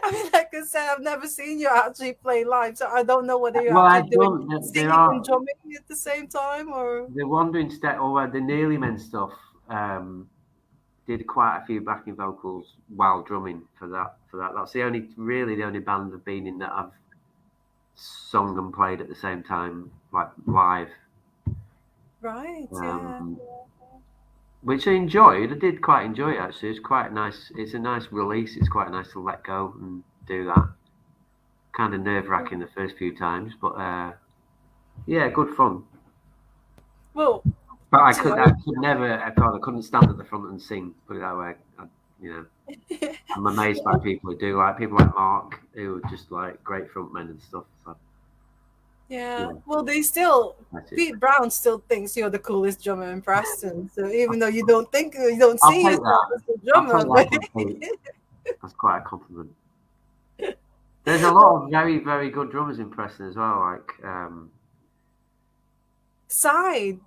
I mean, like I said, I've never seen you actually play live, so I don't know whether you're Well, I actually doing don't. There singing and are drumming at the same time, or the Wandering Step or the Nearly Men stuff. Did quite a few backing vocals while drumming for that. That's the only band I've been in that I've sung and played at the same time, like live. right? Yeah. Which I enjoyed. I did quite enjoy it actually. It's quite nice. It's a nice release. It's quite nice to let go and do that. Kind of nerve wracking the first few times, but yeah, good fun. Well, But I could never. I couldn't stand at the front and sing. Put it that way. I'm amazed by people who do, like people like Mark, who are just like great frontmen and stuff. So, yeah. yeah, Well, that's it. Pete Brown still thinks you're the coolest drummer in Preston. So even though you don't I'll see take yourself that. as a I'll drummer, take but that complete. That's quite a compliment. There's a lot of very, very good drummers in Preston as well. Like, side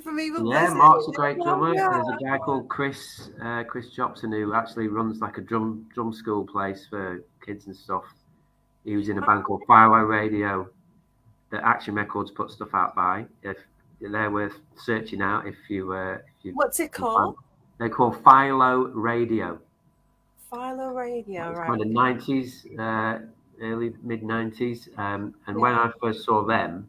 from Evil yeah, Blizzard. Mark's a great drummer. Yeah. There's a guy called Chris Jobson who actually runs like a drum school place for kids and stuff. He was in a band called Fireway Radio that Action Records put stuff out by. If they're worth searching out, if you What's it can find- called? They're called Philo Radio. Philo Radio, It's right? kind of Okay. 90s, early mid 90s. And when Yeah. I first saw them,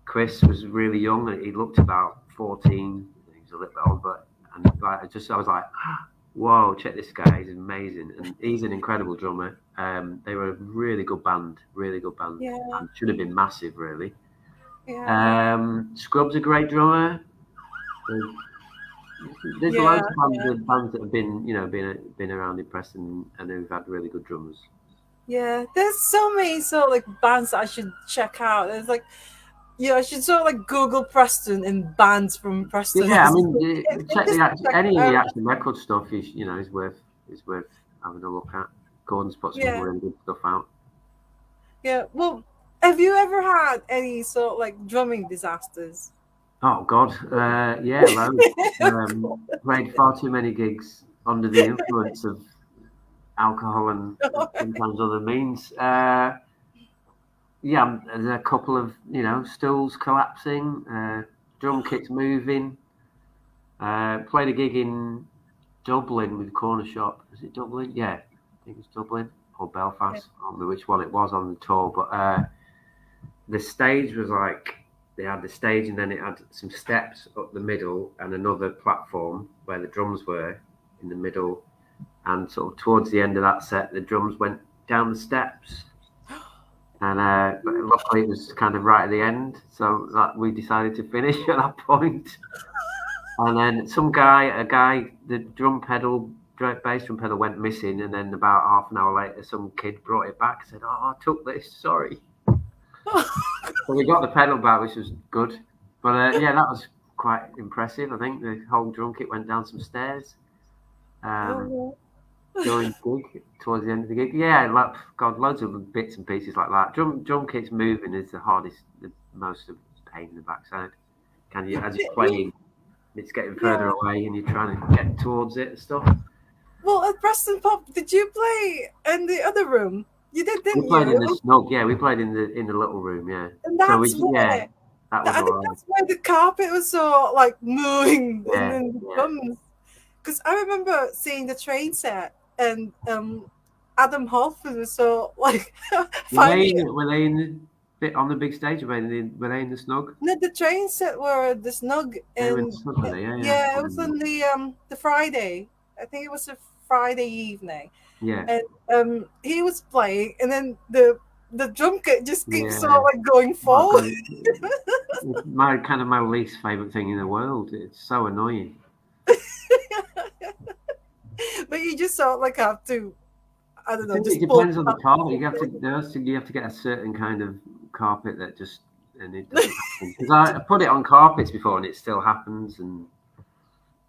Chris was really young. He looked about 14. He was a little bit old, but and like I was like, whoa, check this guy. He's amazing, and he's an incredible drummer. They were a really good band, really good band, Yeah. and should have been massive, really. Yeah. Scrub's a great drummer. There's, there's Yeah. loads of bands that have been, been around in Preston and who've had really good drummers. Yeah. There's so many sort of like bands that I should check out. There's like, I should sort of like Google Preston and bands from Preston Yeah, or I mean, something. check Just to check any it of the out. action record stuff is worth having a look at. Gordon's put some Yeah. really good stuff out. Yeah. Well, have you ever had any sort of like drumming disasters? Oh God, yeah, loads. Cool. Played far too many gigs under the influence of alcohol and sometimes other means. Yeah, there's a couple of stools collapsing, drum kits moving. Played a gig in Dublin with Cornershop. Was it Dublin? Yeah, I think it's Dublin or Yeah. Belfast. I don't know which one it was on the tour, but the stage was like they had the stage and then it had some steps up the middle and another platform where the drums were in the middle. And sort of towards the end of that set, the drums went down the steps. And but luckily it was kind of right at the end, so that we decided to finish at that point. And then a guy, the bass drum pedal went missing, and then about half an hour later, some kid brought it back and said, "Oh, I took this, sorry." So we got the pedal back, which was good. But yeah, that was quite impressive. I think the whole drum kit went down some stairs um, Oh, during the gig, towards the end of the gig. Yeah, like God, loads of bits and pieces like that. Drum kits moving is the hardest, the most of pain in the backside. Can you as you're playing? It's getting further yeah. away and you're trying to get towards it and stuff. Well, at Preston Pop, did you play in the other room? You did, We didn't played in you? the snug, yeah. We played in the little room, yeah. And So that's where that was I think all right. that's where the carpet was so like moving, and Yeah, then the yeah. drums. Because I remember seeing the train set, and Adam Halford was so like finding it. Were they in the bit on the big stage? Were they in the snug? No, the train set were the snug, They were in the and snug, were they? Yeah, yeah. yeah, it was on the Friday. I think it was a Friday evening, Yeah, and he was playing, and then the drum kit just keeps sort of yeah. like going Oh forward. God, it's my least favorite thing in the world. It's so annoying. But you just sort of like have to, I I don't know, think it just pull depends on the up. carpet. You have to get a certain kind of carpet that just and it doesn't happen. Because I put it on carpets before and it still happens and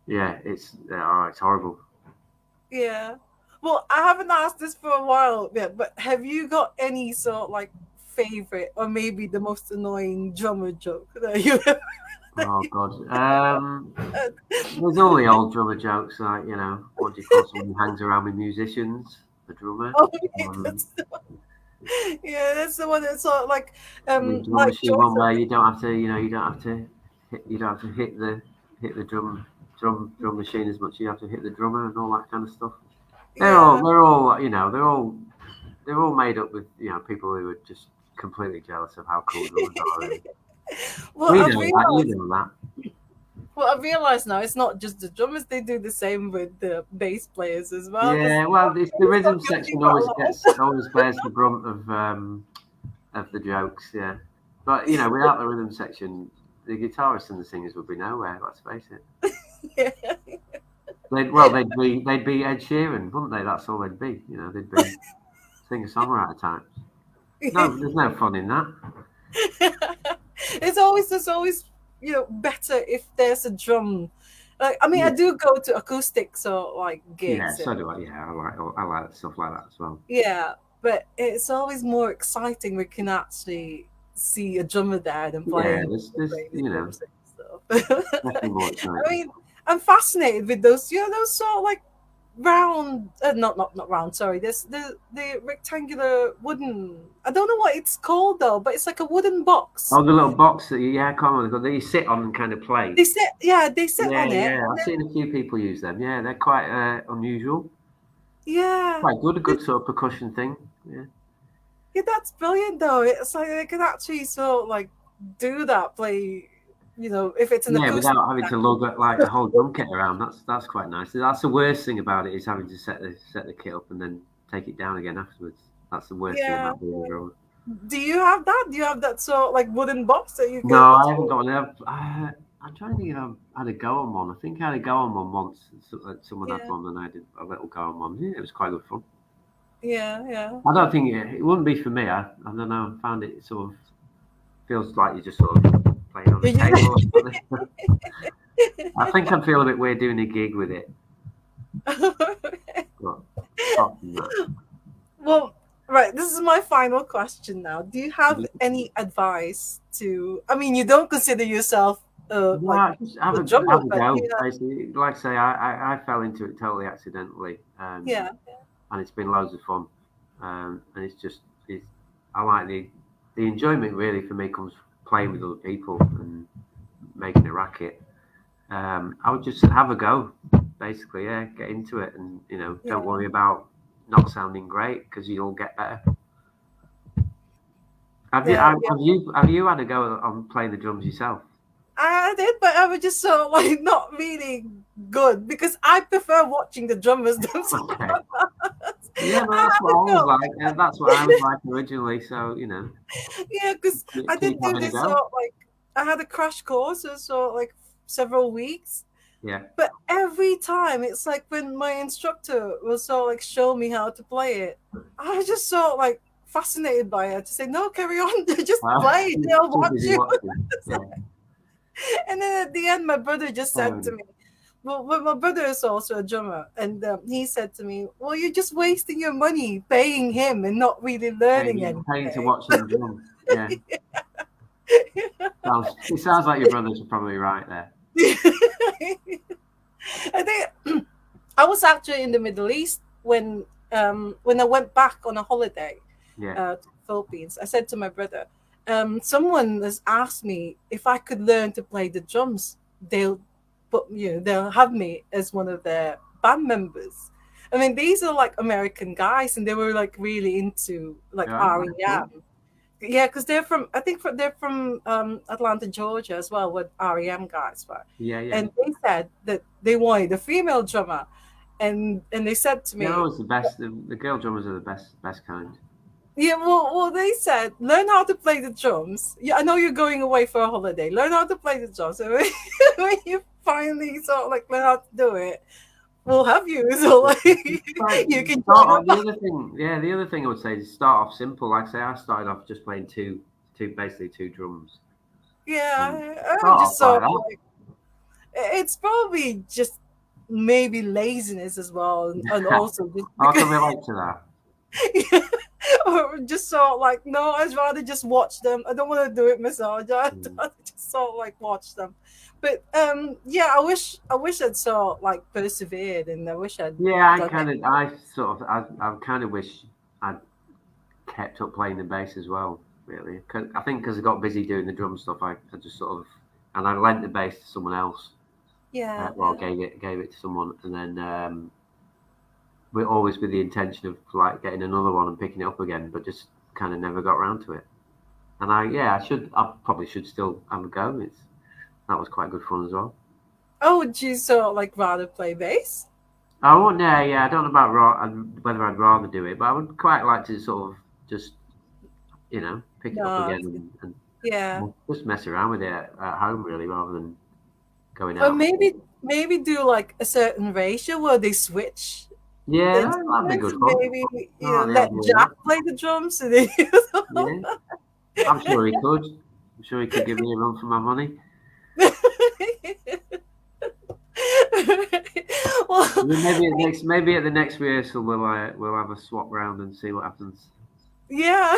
yeah, it's horrible. Yeah. Well, I haven't asked this for a while yet, but have you got any sort of like favorite or maybe the most annoying drummer joke that you ever that Oh you God. had? There's all the old drummer jokes, like what do you call someone who hangs around with musicians? A drummer. Oh, yeah, Um, that's yeah, that's the one that's sort of the drum like machine one Joseph. where you don't have to, you don't have to hit the drum machine as much. You have to hit the drummer and all that kind of stuff. Yeah. They're all made up with people who are just completely jealous of how cool drummers are. Really. Well, We I've know that. You realized. know that. Well, I've realized now it's not just the drummers; they do the same with the bass players as well. Because Yeah. Well, it's the still rhythm guilty section quite a lot. always bears the brunt of the jokes. Yeah. But without the rhythm section, the guitarists and the singers would be nowhere. Let's face it. Yeah. They'd be Ed Sheeran, wouldn't they? That's all they'd be. They'd be singer songwriter types. No, there's no fun in that. It's always better if there's a drum. Like I mean, I Yeah, do go to acoustic so like yeah. gigs So and do I. Yeah, I like stuff like that as well. yeah, but it's always more exciting. We can actually see a drummer there than Yeah, playing the there's bass drums and stuff. definitely more I exciting. mean, I'm fascinated with those. Those sort of like round, not round. Sorry, there's the rectangular wooden. I don't know what it's called though, but it's like a wooden box. Oh, the little box that I can't remember that you sit on and kind of play. They sit Yeah, on it, yeah. and I've then seen a few people use them. Yeah, they're quite unusual. yeah, Quite good, a th- good sort of percussion thing. Yeah. yeah, that's brilliant though. It's like they can actually sort of like do that, play, if it's an Yeah, acoustic. without having to lug like a whole drum kit around. That's quite nice. That's the worst thing about it is having to set the kit up and then take it down again afterwards. That's the worst thing Yeah. about being a drummer. Do you have that? Do you have that sort of like wooden box that you No, could? I haven't got one. I'm trying to think if I've had a go on one. I think I had a go on one once. Someone had Yeah, one and I did a little go on one. Yeah, it was quite good fun. yeah, yeah. I don't think it wouldn't be for me. I don't know. I found it sort of feels like you're just sort of playing on a table or something. I think I'd feel a bit weird doing a gig with it. But apart from that, Well, right. This is my final question now. Do you have yeah, any advice to? I mean, you don't consider yourself like yeah, just have a a drummer, have a but go. yeah, Basically, like I say, I fell into it totally accidentally, yeah, and it's been loads of fun. And it's I like the enjoyment really for me comes playing with other people and making a racket. I would just have a go, basically. Yeah, get into it, and don't yeah, worry about not sounding great because you'll get better. yeah, yeah. Have you had a go on playing the drums yourself? I did, but I was just so like not really good because I prefer watching the drummers themselves. Okay. Yeah, well, I that's had what to I was go. like, and that's what I was like originally. So Yeah, because I keep did do having a this go. like I had a crash course, so like several weeks. Yeah. But every time it's like when my instructor was so like show me how to play it, I was just so like fascinated by it to say, no, carry on, just play, they'll Too watch busy you. watching. Yeah. And then at the end, my brother just Fair said to enough. me, well, my brother is also a drummer, and he said to me, well, you're just wasting your money paying him and not really learning Paying to anything. watch him drum. Yeah. It sounds like your brothers are probably right there. I think I was actually in the Middle East when I went back on a holiday Yeah. to the Philippines. I said to my brother, someone has asked me if I could learn to play the drums. They'll have me as one of their band members. I mean, these are like American guys, and they were like really into like All right. That's cool. REM. Yeah, because they're from Atlanta, Georgia as well, what REM guys were, Yeah, yeah. and they said that they wanted a female drummer, and they said to They're me, always the best. The girl drummers are the best kind. yeah, well, they said learn how to play the drums. Yeah, I know you're going away for a holiday. Learn how to play the drums. So when you finally sort of like learn how to do it, we'll have you. So like Right. you can Start join off, up. the other thing I would say is start off simple. Like say, I started off just playing basically two drums. Um, Yeah, I'm start off just like so that. like it's probably just maybe laziness as well, and also just I because can relate to that. or just so like no, I'd rather just watch them. I don't want to do it myself. I'd Mm. rather just sort of like watch them. But yeah, I wish I'd sort of like persevered, and I wish I'd Yeah, done it. I kind of wish I'd kept up playing the bass as well. Really, I think because I got busy doing the drum stuff, I just sort of and I lent the bass to someone else. Yeah, Well, yeah, gave it to someone, and then we're always with the intention of like getting another one and picking it up again, but just kind of never got around to it. And I probably should still have a go. That was quite good fun as well. oh, would you sort of like rather play bass? Oh, no, yeah, I don't know about whether I'd rather do it, but I would quite like to sort of just, pick it up No, again yeah. and just mess around with it at home, really, rather than going Or out. maybe do like a certain ratio where they switch Yeah, the that'd be instruments, good and fun. maybe I like the let idea of Jack that. play the drums, and then Yeah, I'm sure he could. I'm sure he could give me a run for my money. well, Maybe at the next rehearsal we'll have a swap round and see what happens. yeah.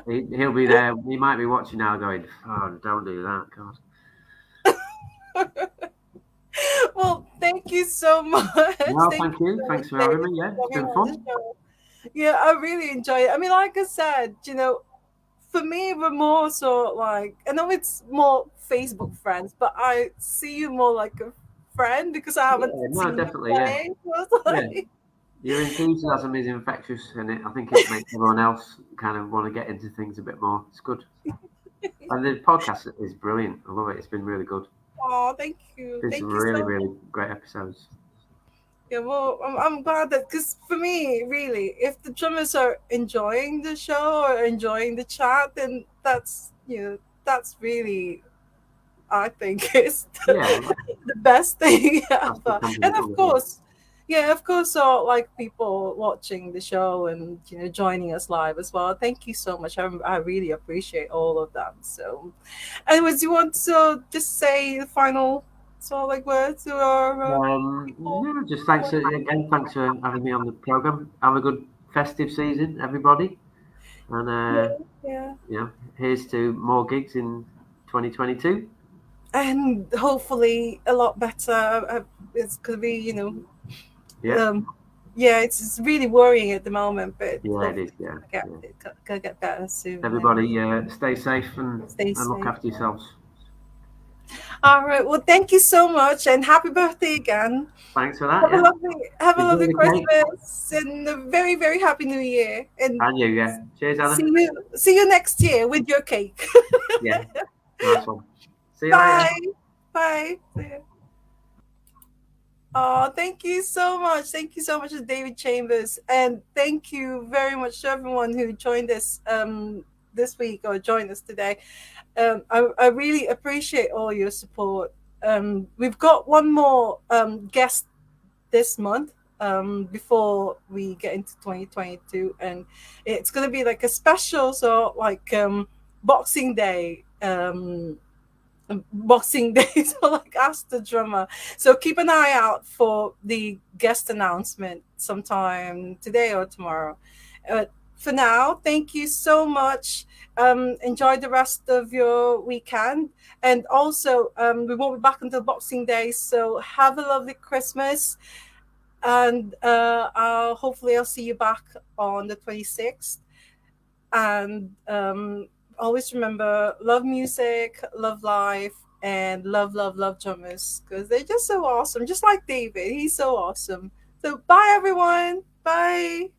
He'll be there. He might be watching now, going, "Oh, don't do that, God." Well, thank you so much. No, Thank thank you you. so much, Thanks for having David, me. Yeah, for it's coming been on the fun. show. Yeah, I really enjoy it. I mean, like I said, for me, we're more so like, I know it's more Facebook friends, but I see you more like a friend because I haven't Yeah, no, seen you definitely. Yeah, play. So it's yeah. like, Your enthusiasm is infectious, and I think it makes everyone else kind of want to get into things a bit more. It's good. And the podcast is brilliant. I love it. It's been really good. oh, thank you. Been some Thank you really, so really much. great episodes. Yeah, well, I'm glad that, because for me, really, if the drummers are enjoying the show or enjoying the chat, then that's really, I think, is Yeah, the best thing that's the ever. And compliment, of isn't it? course, yeah, of course, so like people watching the show and joining us live as well. Thank you so much. I really appreciate all of them. So, anyways, you want to just say the final like words to our people? No, just thanks again. Thanks for having me on the program. Have a good festive season, everybody. And Yeah, yeah. here's to more gigs in 2022. And hopefully a lot better. It's gonna be, Yeah, um, yeah, it's really worrying at the moment, but yeah, it hopefully is. Yeah, yeah. it's gonna get better soon. And Everybody, stay safe stay and look safe. after yourselves. All right. Well, thank you so much, and happy birthday again. Thanks for that. Yeah, Have a enjoy lovely the cake. Christmas and a very very happy New Year. And And you, yeah. Cheers, Anna. see you next year with your cake. Yeah, nice one. See you later. Bye. Bye. See ya. Oh, thank you so much. Thank you so much to David Chambers. And thank you very much to everyone who joined us this week or joined us today. I really appreciate all your support. We've got one more guest this month before we get into 2022. And it's going to be like a special, so like Boxing Day. Boxing Day, so like ask the drummer. So keep an eye out for the guest announcement sometime today or tomorrow. For now, thank you so much. Enjoy the rest of your weekend, and also we won't be back until Boxing Day. So have a lovely Christmas, and hopefully I'll see you back on the 26th. And always remember, love music, love life, and love drummers, because they're just so awesome, just like David. He's so awesome. So bye everyone. Bye.